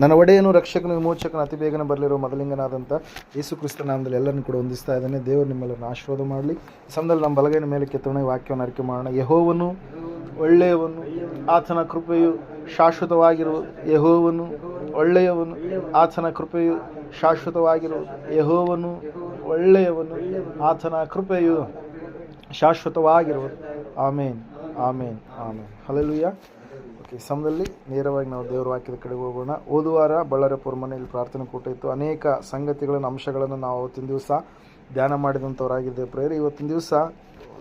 ನನ್ನ ಒಡೆಯನು ರಕ್ಷಕನು ವಿಮೋಚಕನು ಅತಿ ಬೇಗನೆ ಬರಲಿರೋ ಮೊದಲಿಂಗನಾದಂಥ ಯೇಸು ಕ್ರಿಸ್ತ ನಾಮದಲ್ಲಿ ಎಲ್ಲರನ್ನು ಕೂಡ ಹೊಂದಿಸ್ತಾ ಇದ್ದಾನೆ. ದೇವರು ನಿಮ್ಮೆಲ್ಲರನ್ನು ಆಶೀರ್ವಾದ ಮಾಡಲಿ. ಈ ಸಮಯದಲ್ಲಿ ನಮ್ಮ ಬಲಗೈನ ಮೇಲೆ ಕೆತ್ತೋಣ, ವಾಕ್ಯವನ್ನು ಅರಿಕೆ ಮಾಡೋಣ. ಯೆಹೋವನು ಒಳ್ಳೆಯವನು, ಆತನ ಕೃಪೆಯು ಶಾಶ್ವತವಾಗಿರುವುದು. ಯೆಹೋವನು ಒಳ್ಳೆಯವನು, ಆತನ ಕೃಪೆಯು ಶಾಶ್ವತವಾಗಿರುವುದು. ಯೆಹೋವನು ಒಳ್ಳೆಯವನು, ಆತನ ಕೃಪೆಯು ಶಾಶ್ವತವಾಗಿರುವುದು. ಆಮೇನ್, ಆಮೇನ್, ಆಮೇನ್. ಹಲ್ಲೆಲೂಯಾ. ಈ ಸಮಯದಲ್ಲಿ ನೇರವಾಗಿ ನಾವು ದೇವರ ವಾಕ್ಯದ ಕಡೆ ಹೋಗೋಣ. ಓದುವಾರ ಬಳ್ಳಾರಿಪುರ ಮನೆಯಲ್ಲಿ ಪ್ರಾರ್ಥನೆ ಕೂಟ ಇತ್ತು. ಅನೇಕ ಸಂಗತಿಗಳನ್ನು, ಅಂಶಗಳನ್ನು ನಾವು ಅವತ್ತಿನ ದಿವಸ ಧ್ಯಾನ ಮಾಡಿದಂಥವರಾಗಿದ್ದೇವೆ. ಪ್ರೇರೆ, ಇವತ್ತಿನ ದಿವಸ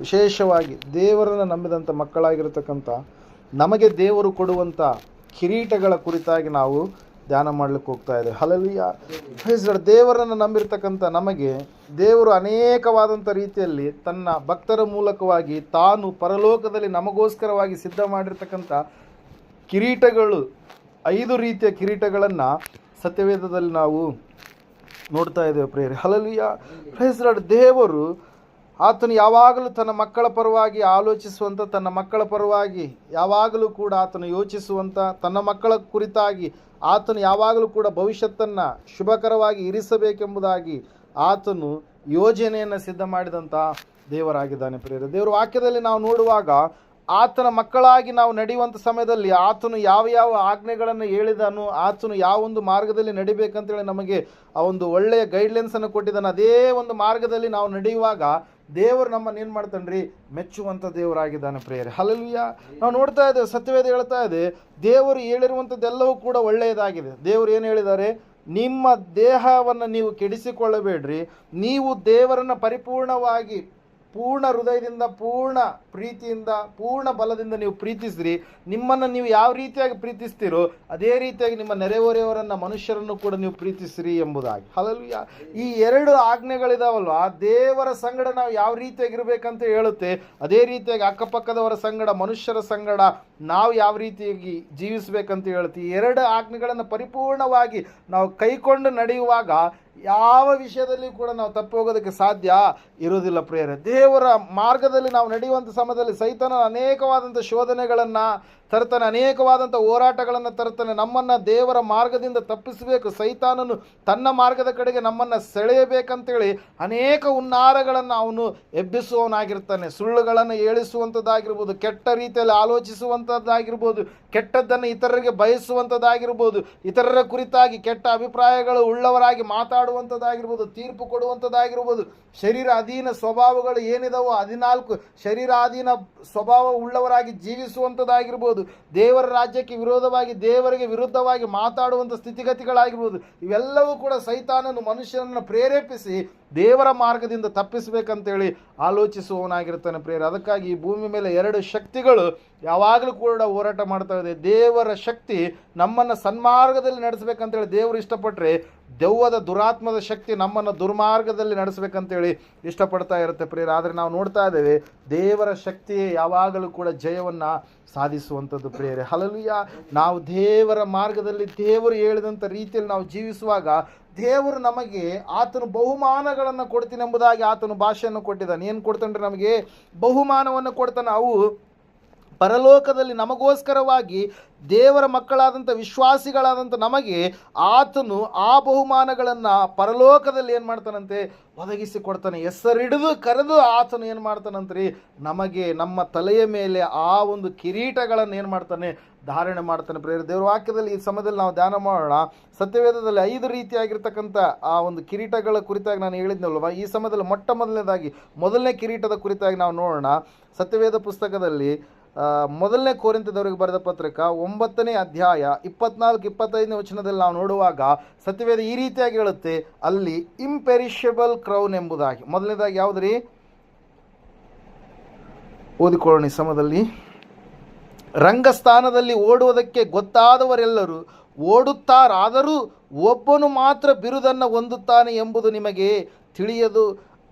ವಿಶೇಷವಾಗಿ ದೇವರನ್ನು ನಂಬಿದಂಥ ಮಕ್ಕಳಾಗಿರ್ತಕ್ಕಂಥ ನಮಗೆ ದೇವರು ಕೊಡುವಂಥ ಕಿರೀಟಗಳ ಕುರಿತಾಗಿ ನಾವು ಧ್ಯಾನ ಮಾಡಲಿಕ್ಕೆ ಹೋಗ್ತಾ ಇದ್ದೇವೆ. ಹಲ್ಲೆಲೂಯಾ. ದೇವರನ್ನು ನಂಬಿರ್ತಕ್ಕಂಥ ನಮಗೆ ದೇವರು ಅನೇಕವಾದಂಥ ರೀತಿಯಲ್ಲಿ ತನ್ನ ಭಕ್ತರ ಮೂಲಕವಾಗಿ ತಾನು ಪರಲೋಕದಲ್ಲಿ ನಮಗೋಸ್ಕರವಾಗಿ ಸಿದ್ಧ ಮಾಡಿರ್ತಕ್ಕಂಥ ಕಿರೀಟಗಳು, 5 ರೀತಿಯ ಕಿರೀಟಗಳನ್ನು ಸತ್ಯವೇದದಲ್ಲಿ ನಾವು ನೋಡ್ತಾ ಇದ್ದೇವೆ. ಪ್ರೇರೆ, ಹಲ್ಲೆಲೂಯಾ. Praise lord. ದೇವರು ಆತನು ಯಾವಾಗಲೂ ತನ್ನ ಮಕ್ಕಳ ಪರವಾಗಿ ಆಲೋಚಿಸುವಂಥ, ತನ್ನ ಮಕ್ಕಳ ಪರವಾಗಿ ಯಾವಾಗಲೂ ಕೂಡ ಆತನು ಯೋಚಿಸುವಂಥ, ತನ್ನ ಮಕ್ಕಳ ಕುರಿತಾಗಿ ಆತನು ಯಾವಾಗಲೂ ಕೂಡ ಭವಿಷ್ಯತ್ತನ್ನು ಶುಭಕರವಾಗಿ ಇರಿಸಬೇಕೆಂಬುದಾಗಿ ಆತನು ಯೋಜನೆಯನ್ನು ಸಿದ್ಧ ಮಾಡಿದಂಥ ದೇವರಾಗಿದ್ದಾನೆ. ಪ್ರೇರೆ, ದೇವರ ವಾಕ್ಯದಲ್ಲಿ ನಾವು ನೋಡುವಾಗ ಆತನ ಮಕ್ಕಳಾಗಿ ನಾವು ನಡೆಯುವಂಥ ಸಮಯದಲ್ಲಿ ಆತನು ಯಾವ ಆಜ್ಞೆಗಳನ್ನು ಹೇಳಿದನು, ಆತನು ಯಾವ ಒಂದು ಮಾರ್ಗದಲ್ಲಿ ನಡಿಬೇಕಂತೇಳಿ ನಮಗೆ ಆ ಒಂದು ಒಳ್ಳೆಯ ಗೈಡ್ಲೈನ್ಸನ್ನು ಕೊಟ್ಟಿದ್ದಾನೆ. ಅದೇ ಒಂದು ಮಾರ್ಗದಲ್ಲಿ ನಾವು ನಡೆಯುವಾಗ ದೇವರು ನಮ್ಮನ್ನು ಏನು ಮಾಡ್ತಾನೆ ಮೆಚ್ಚುವಂಥ ದೇವರಾಗಿದ್ದಾನೆ. Prayer, hallelujah. ನಾವು ನೋಡ್ತಾ ಇದ್ದೇವೆ, ಸತ್ಯವೇದ ಹೇಳ್ತಾ ಇದೆ, ದೇವರು ಹೇಳಿರುವಂಥದ್ದೆಲ್ಲವೂ ಕೂಡ ಒಳ್ಳೆಯದಾಗಿದೆ. ದೇವರು ಏನು ಹೇಳಿದ್ದಾರೆ? ನಿಮ್ಮ ದೇಹವನ್ನು ನೀವು ಕೆಡಿಸಿಕೊಳ್ಳಬೇಡ್ರಿ, ನೀವು ದೇವರನ್ನು ಪರಿಪೂರ್ಣವಾಗಿ ಪೂರ್ಣ ಹೃದಯದಿಂದ, ಪೂರ್ಣ ಪ್ರೀತಿಯಿಂದ, ಪೂರ್ಣ ಬಲದಿಂದ ನೀವು ಪ್ರೀತಿಸ್ರಿ. ನಿಮ್ಮನ್ನು ನೀವು ಯಾವ ರೀತಿಯಾಗಿ ಪ್ರೀತಿಸ್ತೀರೋ ಅದೇ ರೀತಿಯಾಗಿ ನಿಮ್ಮ ನೆರೆಹೊರೆಯವರನ್ನು, ಮನುಷ್ಯರನ್ನು ಕೂಡ ನೀವು ಪ್ರೀತಿಸ್ರಿ ಎಂಬುದಾಗಿ. ಹಲ್ಲೆಲೂಯಾ. ಈ 2 ಆಜ್ಞೆಗಳಿದಾವಲ್ವ, ಆ ದೇವರ ಸಂಗಡ ನಾವು ಯಾವ ರೀತಿಯಾಗಿರ್ಬೇಕಂತ ಹೇಳುತ್ತೆ. ಅದೇ ರೀತಿಯಾಗಿ ಅಕ್ಕಪಕ್ಕದವರ ಸಂಗಡ, ಮನುಷ್ಯರ ಸಂಗಡ ನಾವು ಯಾವ ರೀತಿಯಾಗಿ ಜೀವಿಸಬೇಕಂತ ಹೇಳುತ್ತೆ. ಈ 2 ಆಜ್ಞೆಗಳನ್ನು ಪರಿಪೂರ್ಣವಾಗಿ ನಾವು ಕೈಕೊಂಡು ನಡೆಯುವಾಗ ಯಾವ ವಿಷಯದಲ್ಲಿ ಕೂಡ ನಾವು ತಪ್ಪಿ ಹೋಗೋದಕ್ಕೆ ಸಾಧ್ಯ ಇರುವುದಿಲ್ಲ. ಪ್ರೇರೆ, ದೇವರ ಮಾರ್ಗದಲ್ಲಿ ನಾವು ನಡೆಯುವಂಥ ಸಮಯದಲ್ಲಿ ಸೈತಾನ ಅನೇಕವಾದಂಥ ಶೋಧನೆಗಳನ್ನು ತರ್ತಾನೆ, ಅನೇಕವಾದಂಥ ಹೋರಾಟಗಳನ್ನು ತರ್ತಾನೆ. ನಮ್ಮನ್ನು ದೇವರ ಮಾರ್ಗದಿಂದ ತಪ್ಪಿಸಬೇಕು, ಸೈತಾನನು ತನ್ನ ಮಾರ್ಗದ ಕಡೆಗೆ ನಮ್ಮನ್ನು ಸೆಳೆಯಬೇಕಂತೇಳಿ ಅನೇಕ ಹುನ್ನಾರಗಳನ್ನು ಅವನು ಎಬ್ಬಿಸುವವನಾಗಿರ್ತಾನೆ. ಸುಳ್ಳುಗಳನ್ನು ಹೇಳಿಸುವಂಥದ್ದಾಗಿರ್ಬೋದು, ಕೆಟ್ಟ ರೀತಿಯಲ್ಲಿ ಆಲೋಚಿಸುವಂಥದ್ದಾಗಿರ್ಬೋದು, ಕೆಟ್ಟದ್ದನ್ನು ಇತರರಿಗೆ ಬಯಸುವಂಥದ್ದಾಗಿರ್ಬೋದು, ಇತರರ ಕುರಿತಾಗಿ ಕೆಟ್ಟ ಅಭಿಪ್ರಾಯಗಳು ಉಳ್ಳವರಾಗಿ ಮಾತಾಡುವಂಥದ್ದಾಗಿರ್ಬೋದು, ತೀರ್ಪು ಕೊಡುವಂಥದ್ದಾಗಿರ್ಬೋದು. ಶರೀರ ಅಧೀನ ಸ್ವಭಾವಗಳು ಏನಿದಾವೋ 14 ಶರೀರಾಧೀನ ಸ್ವಭಾವ ಉಳ್ಳವರಾಗಿ ಜೀವಿಸುವಂಥದ್ದಾಗಿರ್ಬೋದು, ದೇವರ ರಾಜ್ಯಕ್ಕೆ ವಿರೋಧವಾಗಿ, ದೇವರಿಗೆ ವಿರುದ್ಧವಾಗಿ ಮಾತಾಡುವಂಥ ಸ್ಥಿತಿಗತಿಗಳಾಗಿರ್ಬೋದು. ಇವೆಲ್ಲವೂ ಕೂಡ ಸೈತಾನನು ಮನುಷ್ಯನನ್ನು ಪ್ರೇರೇಪಿಸಿ ದೇವರ ಮಾರ್ಗದಿಂದ ತಪ್ಪಿಸಬೇಕಂತೇಳಿ ಆಲೋಚಿಸುವವನಾಗಿರ್ತಾನೆ. ಪ್ರೇರೆ, ಅದಕ್ಕಾಗಿ ಈ ಭೂಮಿ ಮೇಲೆ 2 ಶಕ್ತಿಗಳು ಯಾವಾಗಲೂ ಕೂಡ ಹೋರಾಟ ಮಾಡ್ತಾ ಇದೆ. ದೇವರ ಶಕ್ತಿ ನಮ್ಮನ್ನು ಸನ್ಮಾರ್ಗದಲ್ಲಿ ನಡೆಸಬೇಕಂತೇಳಿ ದೇವರು ಇಷ್ಟಪಟ್ಟರೆ, ದೆವ್ವದ ದುರಾತ್ಮದ ಶಕ್ತಿ ನಮ್ಮನ್ನು ದುರ್ಮಾರ್ಗದಲ್ಲಿ ನಡೆಸಬೇಕಂತೇಳಿ ಇಷ್ಟಪಡ್ತಾ ಇರುತ್ತೆ. ಪ್ರೇರೆ, ಆದರೆ ನಾವು ನೋಡ್ತಾ ಇದ್ದೇವೆ ದೇವರ ಶಕ್ತಿಯೇ ಯಾವಾಗಲೂ ಕೂಡ ಜಯವನ್ನು ಸಾಧಿಸುವಂಥದ್ದು. ಪ್ರೇರೆ, ಹಲ್ಲೆಲೂಯಾ. ನಾವು ದೇವರ ಮಾರ್ಗದಲ್ಲಿ ದೇವರು ಹೇಳಿದಂಥ ರೀತಿಯಲ್ಲಿ ನಾವು ಜೀವಿಸುವಾಗ ದೇವರು ನಮಗೆ ಆತನು ಬಹುಮಾನಗಳನ್ನು ಕೊಡ್ತೀನಿ ಎಂಬುದಾಗಿ ಆತನು ಭಾಷೆಯನ್ನು ಕೊಟ್ಟಿದ್ದಾನೆ. ಏನು ಕೊಡ್ತಾನೆ? ನಮಗೆ ಬಹುಮಾನವನ್ನು ಕೊಡ್ತಾನೆ. ಅವು ಪರಲೋಕದಲ್ಲಿ ನಮಗೋಸ್ಕರವಾಗಿ ದೇವರ ಮಕ್ಕಳಾದಂಥ ವಿಶ್ವಾಸಿಗಳಾದಂಥ ನಮಗೆ ಆತನು ಆ ಬಹುಮಾನಗಳನ್ನು ಪರಲೋಕದಲ್ಲಿ ಏನು ಮಾಡ್ತಾನಂತೆ? ಒದಗಿಸಿ ಕೊಡ್ತಾನೆ. ಹೆಸರಿಡಿದು ಕರೆದು ಆತನು ಏನು ಮಾಡ್ತಾನಂತ್ರಿ? ನಮಗೆ ನಮ್ಮ ತಲೆಯ ಮೇಲೆ ಆ ಒಂದು ಕಿರೀಟಗಳನ್ನು ಏನು ಮಾಡ್ತಾನೆ? ಧಾರಣೆ ಮಾಡ್ತಾನೆ. ಪ್ರೇರ, ದೇವರ ವಾಕ್ಯದಲ್ಲಿ ಈ ಸಮಯದಲ್ಲಿ ನಾವು ಧ್ಯಾನ ಮಾಡೋಣ. ಸತ್ಯವೇದದಲ್ಲಿ 5 ರೀತಿಯಾಗಿರ್ತಕ್ಕಂಥ ಆ ಒಂದು ಕಿರೀಟಗಳ ಕುರಿತಾಗಿ ನಾನು ಹೇಳಿದ್ನಲ್ವ, ಈ ಸಮಯದಲ್ಲಿ ಮೊದಲನೇ ಕಿರೀಟದ ಕುರಿತಾಗಿ ನಾವು ನೋಡೋಣ. ಸತ್ಯವೇದ ಪುಸ್ತಕದಲ್ಲಿ 1 ಕೊರಿಂಥದವರಿಗೆ ಬರೆದ ಪತ್ರಿಕ 9ನೇ ಅಧ್ಯಾಯ 24-25ನೇ ವಚನದಲ್ಲಿ ನಾವು ನೋಡುವಾಗ ಸತ್ಯವೇದ ಈ ರೀತಿಯಾಗಿ ಹೇಳುತ್ತೆ, ಅಲ್ಲಿ ಇಂಪೆರಿಷಬಲ್ ಕ್ರೌನ್ ಎಂಬುದಾಗಿ. ಮೊದಲನೇದಾಗಿ ಯಾವುದ್ರಿ? ಓದಿಕೊಳ್ಳೋಣ ಈ ಸಮಯದಲ್ಲಿ. ರಂಗಸ್ಥಾನದಲ್ಲಿ ಓಡುವುದಕ್ಕೆ ಗೊತ್ತಾದವರೆಲ್ಲರೂ ಓಡುತ್ತಾರಾದರೂ ಒಬ್ಬನು ಮಾತ್ರ ಬಿರುದನ್ನು ಹೊಂದುತ್ತಾನೆ ಎಂಬುದು ನಿಮಗೆ ತಿಳಿಯದು.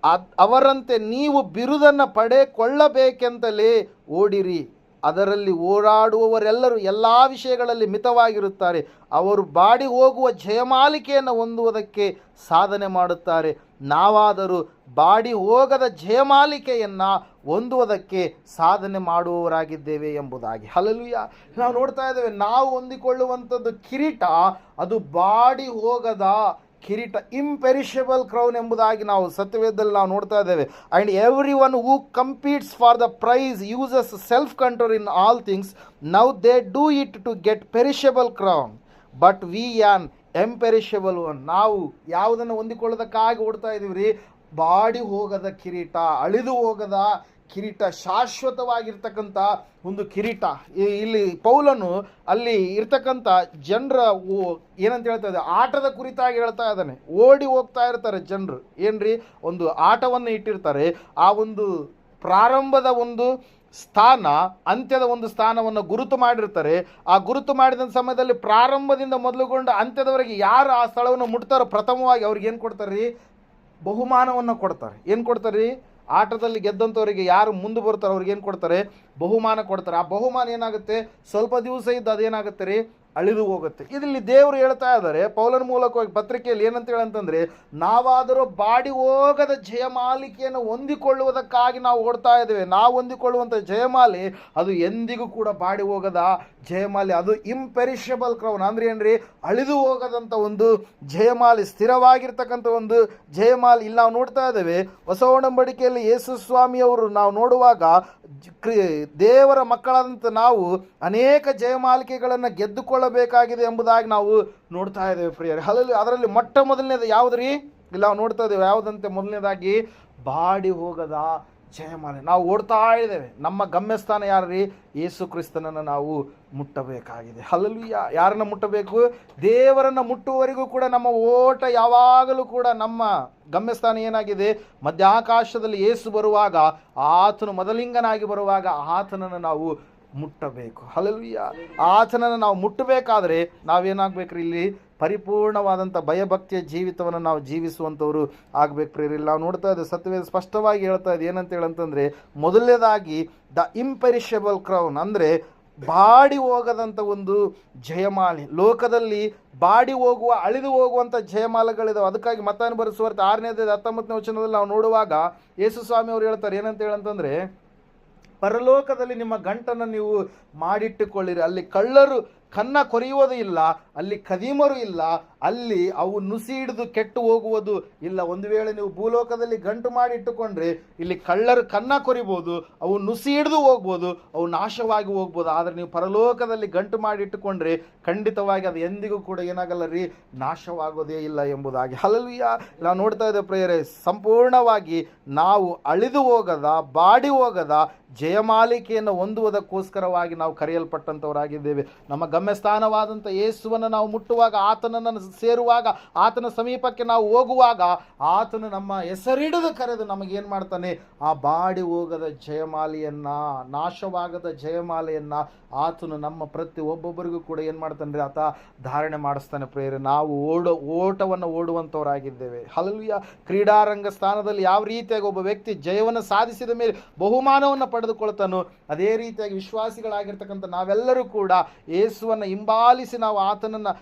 ಅವರಂತೆ ನೀವು ಬಿರುದನ್ನು ಪಡೆದುಕೊಳ್ಳಬೇಕೆಂತಲೇ ಓಡಿರಿ. ಅದರಲ್ಲಿ ಓಡಾಡುವವರೆಲ್ಲರೂ ಎಲ್ಲ ವಿಷಯಗಳಲ್ಲಿ ಮಿತವಾಗಿರುತ್ತಾರೆ. ಅವರು ಬಾಡಿ ಹೋಗುವ ಜಯಮಾಲಿಕೆಯನ್ನು ಹೊಂದುವುದಕ್ಕೆ ಸಾಧನೆ ಮಾಡುತ್ತಾರೆ. ನಾವಾದರೂ ಬಾಡಿ ಹೋಗದ ಜಯಮಾಲಿಕೆಯನ್ನು ಹೊಂದುವುದಕ್ಕೆ ಸಾಧನೆ ಮಾಡುವವರಾಗಿದ್ದೇವೆ ಎಂಬುದಾಗಿ. ಹಲ್ಲೆಲೂಯಾ. ನಾವು ನೋಡ್ತಾ ಇದ್ದೇವೆ, ನಾವು ಹೊಂದಿಕೊಳ್ಳುವಂಥದ್ದು ಕಿರೀಟ, ಅದು ಬಾಡಿ ಹೋಗದ ಕಿರೀಟ, ಇಂಪೆರಿಷಬಲ್ ಕ್ರೌನ್ ಎಂಬುದಾಗಿ ನಾವು ಸತ್ಯವೇದದಲ್ಲಿ ನಾವು ನೋಡ್ತಾ ಇದ್ದೇವೆ. And every one who competes for the prize uses self control in all things. Now they do it to get perishable crown but we an imperishable one. ನಾವು ಯಾವುದನ್ನು ಹೊಂದಿಕೊಳ್ಳೋದಕ್ಕಾಗಿ ಓಡ್ತಾ ಇದ್ದೀವಿ ರೀ? ಬಾಡಿ ಹೋಗದ ಕಿರೀಟ, ಅಳಿದು ಹೋಗದ ಕಿರೀಟ, ಶಾಶ್ವತವಾಗಿರ್ತಕ್ಕಂಥ ಒಂದು ಕಿರೀಟ. ಇಲ್ಲಿ ಪೌಲನು ಅಲ್ಲಿ ಇರ್ತಕ್ಕಂಥ ಜನರ ಏನಂತ ಹೇಳ್ತಾ ಇದ್ದ, ಆಟದ ಕುರಿತಾಗಿ ಹೇಳ್ತಾ ಇದ್ದಾನೆ. ಓಡಿ ಹೋಗ್ತಾ ಇರ್ತಾರೆ ಜನರು, ಏನ್ರಿ, ಒಂದು ಆಟವನ್ನು ಇಟ್ಟಿರ್ತಾರೆ. ಆ ಒಂದು ಪ್ರಾರಂಭದ ಒಂದು ಸ್ಥಾನ, ಅಂತ್ಯದ ಒಂದು ಸ್ಥಾನವನ್ನು ಗುರುತು ಮಾಡಿರ್ತಾರೆ. ಆ ಗುರುತು ಮಾಡಿದ ಸಮಯದಲ್ಲಿ ಪ್ರಾರಂಭದಿಂದ ಮೊದಲುಗೊಂಡು ಅಂತ್ಯದವರೆಗೆ ಯಾರು ಆ ಸ್ಥಳವನ್ನು ಮುಟ್ತಾರೋ ಪ್ರಥಮವಾಗಿ ಅವ್ರಿಗೆ ಏನು ಕೊಡ್ತಾರೆ ರೀ? ಬಹುಮಾನವನ್ನು ಕೊಡ್ತಾರೆ. ಏನು ಕೊಡ್ತಾರೆ ರೀ? ಆಟದಲ್ಲಿ ಗೆದ್ದಂಥವರಿಗೆ ಯಾರು ಮುಂದೆ ಬರ್ತಾರೋ ಅವ್ರಿಗೆ ಏನು ಕೊಡ್ತಾರೆ? ಬಹುಮಾನ ಕೊಡ್ತಾರೆ. ಆ ಬಹುಮಾನ ಏನಾಗುತ್ತೆ? ಸ್ವಲ್ಪ ದಿವಸ ಇದ್ದು ಅದೇನಾಗುತ್ತೆ ರೀ? ಅಳಿದು ಹೋಗುತ್ತೆ. ಇದರಲ್ಲಿ ದೇವರು ಹೇಳ್ತಾ ಇದ್ದಾರೆ ಪೌಲನ ಮೂಲಕವಾಗಿ ಪತ್ರಿಕೆಯಲ್ಲಿ ಏನಂತ ಹೇಳಂತಂದರೆ, ನಾವಾದರೂ ಬಾಡಿ ಹೋಗದ ಜಯಮಾಲಿಕೆಯನ್ನು ಹೊಂದಿಕೊಳ್ಳುವುದಕ್ಕಾಗಿ ನಾವು ಓಡ್ತಾ ಇದ್ದೇವೆ. ನಾವು ಹೊಂದಿಕೊಳ್ಳುವಂಥ ಜಯಮಾಲಿ ಅದು ಎಂದಿಗೂ ಕೂಡ ಬಾಡಿ ಹೋಗದ ಜಯಮಾಲಿ, ಅದು ಇಂಪೆರಿಷಬಲ್ ಕ್ರೌನ್. ಅಂದರೆ ಏನ್ರಿ? ಅಳಿದು ಹೋಗದಂಥ ಒಂದು ಜಯಮಾಲಿ, ಸ್ಥಿರವಾಗಿರ್ತಕ್ಕಂಥ ಒಂದು ಜಯಮಾಲಿ. ಇಲ್ಲಿ ನಾವು ನೋಡ್ತಾ ಇದ್ದೇವೆ ಹೊಸ ಒಡಂಬಡಿಕೆಯಲ್ಲಿ ಯೇಸು ಸ್ವಾಮಿಯವರು ನಾವು ನೋಡುವಾಗ ದೇವರ ಮಕ್ಕಳಾದಂಥ ನಾವು ಅನೇಕ ಜಯಮಾಲಿಕೆಗಳನ್ನು ಗೆದ್ದುಕೊಳ್ಳಬೇಕಾಗಿದೆ ಎಂಬುದಾಗಿ ನಾವು ನೋಡ್ತಾ ಇದ್ದೇವೆ ಪ್ರಿಯರೇ. ಅದರಲ್ಲಿ ಮೊಟ್ಟ ಮೊದಲನೇದು ಯಾವುದು ರೀ? ಇಲ್ಲಿ ನಾವು ನೋಡ್ತಾ ಇದ್ದೇವೆ ಯಾವುದಂತೆ? ಮೊದಲನೇದಾಗಿ ಬಾಡಿ ಹೋಗದ ಜಯಮಾಲೆ. ನಾವು ಓಡ್ತಾ ಇದ್ದೇವೆ. ನಮ್ಮ ಗಮ್ಯಸ್ಥಾನ ಯಾರು ರೀ? ಯೇಸು ಕ್ರಿಸ್ತನನ್ನು ನಾವು ಮುಟ್ಟಬೇಕಾಗಿದೆ. ಹಲ್ಲೆಲೂಯಾ. ಯಾರನ್ನು ಮುಟ್ಟಬೇಕು? ದೇವರನ್ನು ಮುಟ್ಟುವವರೆಗೂ ಕೂಡ ನಮ್ಮ ಓಟ ಯಾವಾಗಲೂ ಕೂಡ ನಮ್ಮ ಗಮ್ಯಸ್ಥಾನ ಏನಾಗಿದೆ? ಮಧ್ಯಾಕಾಶದಲ್ಲಿ ಯೇಸು ಬರುವಾಗ, ಆತನು ಮೊದಲಿಂಗನಾಗಿ ಬರುವಾಗ ಆತನನ್ನು ನಾವು ಮುಟ್ಟಬೇಕು. ಹಲ್ಲೆಲೂಯಾ. ಆತನನ್ನು ನಾವು ಮುಟ್ಟಬೇಕಾದ್ರೆ ನಾವೇನಾಗಬೇಕ್ರಿ? ಇಲ್ಲಿ ಪರಿಪೂರ್ಣವಾದಂಥ ಭಯಭಕ್ತಿಯ ಜೀವಿತವನ್ನು ನಾವು ಜೀವಿಸುವಂಥವ್ರು ಆಗಬೇಕು ಪ್ರಿಯರೇ. ನಾವು ನೋಡ್ತಾ ಇದ್ದೇವೆ ಸತ್ಯವೇದ ಸ್ಪಷ್ಟವಾಗಿ ಹೇಳ್ತಾ ಇದೆ. ಏನಂತ ಹೇಳಂತಂದರೆ, ಮೊದಲನೇದಾಗಿ ದ ಇಂಪೆರಿಷಬಲ್ ಕ್ರೌನ್, ಅಂದರೆ ಬಾಡಿ ಹೋಗದಂಥ ಒಂದು ಜಯಮಾಲೆ. ಲೋಕದಲ್ಲಿ ಬಾಡಿ ಹೋಗುವ, ಅಳಿದು ಹೋಗುವಂಥ ಜಯಮಾಲೆಗಳಿದಾವೆ. ಅದಕ್ಕಾಗಿ ಮತ್ತಾಯನ ಬರೆಸುವಾರ್ತೆ 6ನೇ ಅಧ್ಯಾಯದ 19ನೇ ವಚನದಲ್ಲಿ ನಾವು ನೋಡುವಾಗ ಯೇಸು ಸ್ವಾಮಿ ಅವರು ಹೇಳ್ತಾರೆ, ಏನಂತ ಹೇಳಂತಂದರೆ, ಪರಲೋಕದಲ್ಲಿ ನಿಮ್ಮ ಗಂಟನ್ನು ನೀವು ಮಾಡಿಟ್ಟುಕೊಳ್ಳಿರಿ. ಅಲ್ಲಿ ಕಳ್ಳರು ಕನ್ನ ಕೊರೆಯುವುದು ಇಲ್ಲ, ಅಲ್ಲಿ ಕದೀಮರು ಇಲ್ಲ, ಅಲ್ಲಿ ಅವು ನುಸಿ ಹಿಡಿದು ಕೆಟ್ಟು ಹೋಗುವುದು ಇಲ್ಲ. ಒಂದು ವೇಳೆ ನೀವು ಭೂಲೋಕದಲ್ಲಿ ಗಂಟು ಮಾಡಿ ಇಟ್ಟುಕೊಂಡ್ರೆ ಇಲ್ಲಿ ಕಳ್ಳರು ಕನ್ನ ಕೊರಿಬೋದು, ಅವು ನುಸಿ ಹಿಡಿದು ಹೋಗ್ಬೋದು, ಅವು ನಾಶವಾಗಿ ಹೋಗ್ಬೋದು. ಆದರೆ ನೀವು ಪರಲೋಕದಲ್ಲಿ ಗಂಟು ಮಾಡಿ ಇಟ್ಟುಕೊಂಡ್ರೆ ಖಂಡಿತವಾಗಿ ಅದು ಎಂದಿಗೂ ಕೂಡ ಏನಾಗಲ್ಲ ರೀ? ನಾಶವಾಗೋದೇ ಇಲ್ಲ ಎಂಬುದಾಗಿ. ಹಲ್ಲೆಲೂಯಾ. ನಾವು ನೋಡ್ತಾ ಇದ್ದೇವೆ ಪ್ರಿಯರೇ, ಸಂಪೂರ್ಣವಾಗಿ ನಾವು ಅಳಿದು ಹೋಗದ, ಬಾಡಿ ಹೋಗದ ಜಯಮಾಲಿಕೆಯನ್ನು ಹೊಂದುವುದಕ್ಕೋಸ್ಕರವಾಗಿ ನಾವು ಕರೆಯಲ್ಪಟ್ಟಂಥವರಾಗಿದ್ದೇವೆ. ನಮ್ಮ ಗಮ್ಯಸ್ಥಾನವಾದಂಥ ಯೇಸುವನ್ನು ನಾವು ಮುಟ್ಟುವಾಗ, ಆತನನ್ನು ಸೇರುವಾಗ, ಆತನ ಸಮೀಪಕ್ಕೆ ನಾವು ಹೋಗುವಾಗ, ಆತನು ನಮ್ಮ ಹೆಸರಿಡಿದು ಕರೆದು ನಮಗೇನು ಮಾಡ್ತಾನೆ? ಆ ಬಾಡಿ ಹೋಗದ ಜಯಮಾಲೆಯನ್ನು, ನಾಶವಾಗದ ಜಯಮಾಲೆಯನ್ನು ಆತನು ನಮ್ಮ ಪ್ರತಿ ಒಬ್ಬೊಬ್ಬರಿಗೂ ಕೂಡ ಏನು ಮಾಡ್ತಾನೆ? ಆತ ಧಾರಣೆ ಮಾಡಿಸ್ತಾನೆ ಪ್ರಿಯರೇ. ನಾವು ಓಟವನ್ನು ಓಡುವಂಥವರಾಗಿದ್ದೇವೆ. ಹಲ್ಲೆಲೂಯಾ. ಕ್ರೀಡಾರಂಗ ಸ್ಥಾನದಲ್ಲಿ ಯಾವ ರೀತಿಯಾಗಿ ಒಬ್ಬ ವ್ಯಕ್ತಿ ಜಯವನ್ನು ಸಾಧಿಸಿದ ಮೇಲೆ ಬಹುಮಾನವನ್ನು ಪಡೆದುಕೊಳ್ತಾನೋ, ಅದೇ ರೀತಿಯಾಗಿ ವಿಶ್ವಾಸಿಗಳಾಗಿರ್ತಕ್ಕಂಥ ನಾವೆಲ್ಲರೂ ಕೂಡ ಯೇಸುವನ್ನು ಹಿಂಬಾಲಿಸಿ ನಾವು ಆತನನ್ನು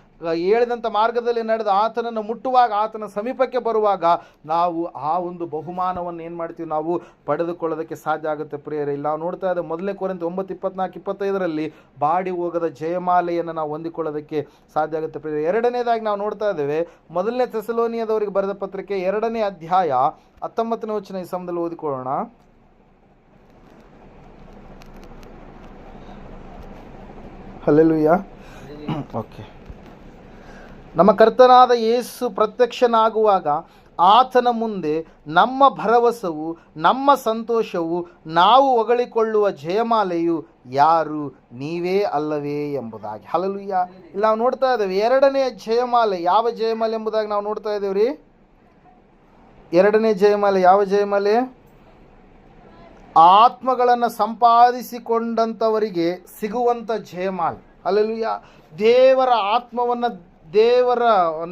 ಹೇಳಿದಂಥ ಮಾರ್ಗದಲ್ಲಿ ನಡೆದು ಆತನನ್ನು ಮುಟ್ಟುವಾಗ, ಆತನ ಸಮೀಪಕ್ಕೆ ಬರುವಾಗ ನಾವು ಆ ಒಂದು ಬಹುಮಾನವನ್ನು ಏನು ಮಾಡ್ತೀವಿ? ನಾವು ಪಡೆದುಕೊಳ್ಳೋದಕ್ಕೆ ಸಾಧ್ಯ ಆಗುತ್ತೆ ಪ್ರಿಯರೇ. ಇಲ್ಲಿ ನಾವು ನೋಡ್ತಾ ಇದ್ದೇವೆ 1 ಕೊರಿಂಥ 9:24-25 ಬಾಡಿ ಹೋಗದ ಜಯಮಾಲೆಯನ್ನು ನಾವು ಹೊಂದಿಕೊಳ್ಳೋದಕ್ಕೆ ಸಾಧ್ಯ ಆಗುತ್ತೆ ಪ್ರಿಯರೇ. ಎರಡನೇದಾಗಿ ನಾವು ನೋಡ್ತಾ ಇದ್ದೇವೆ 1 ಥೆಸಲೋನಿಯದವರಿಗೆ ಬರೆದ ಪತ್ರಿಕೆ 2ನೇ ಅಧ್ಯಾಯ 19ನೇ ವಚನ ಈ ಸಮಯದಲ್ಲಿ ಓದಿಕೊಳ್ಳೋಣ. ಹಲ್ಲೆಲೂಯಾ. ಓಕೆ. ನಮ್ಮ ಕರ್ತನಾದ ಯೇಸು ಪ್ರತ್ಯಕ್ಷನಾಗುವಾಗ ಆತನ ಮುಂದೆ ನಮ್ಮ ಭರವಸವು, ನಮ್ಮ ಸಂತೋಷವು, ನಾವು ಹೊಗಳಿಕೊಳ್ಳುವ ಜಯಮಾಲೆಯು ಯಾರು? ನೀವೇ ಅಲ್ಲವೇ ಎಂಬುದಾಗಿ. ಹಲ್ಲೆಲೂಯಾ. ಇಲ್ಲಿ ನಾವು ನೋಡ್ತಾ ಇದ್ದೇವೆ ಎರಡನೇ ಜಯಮಾಲೆ. ಯಾವ ಜಯಮಾಲೆ ಎಂಬುದಾಗಿ ನಾವು ನೋಡ್ತಾ ಇದ್ದೇವೆ ರೀ? ಎರಡನೇ ಜಯಮಾಲೆ ಯಾವ ಜಯಮಾಲೆ? ಆತ್ಮಗಳನ್ನು ಸಂಪಾದಿಸಿಕೊಂಡಂಥವರಿಗೆ ಸಿಗುವಂಥ ಜಯಮಾಲೆ. ಹಲ್ಲೆಲೂಯಾ. ದೇವರ ಆತ್ಮವನ್ನು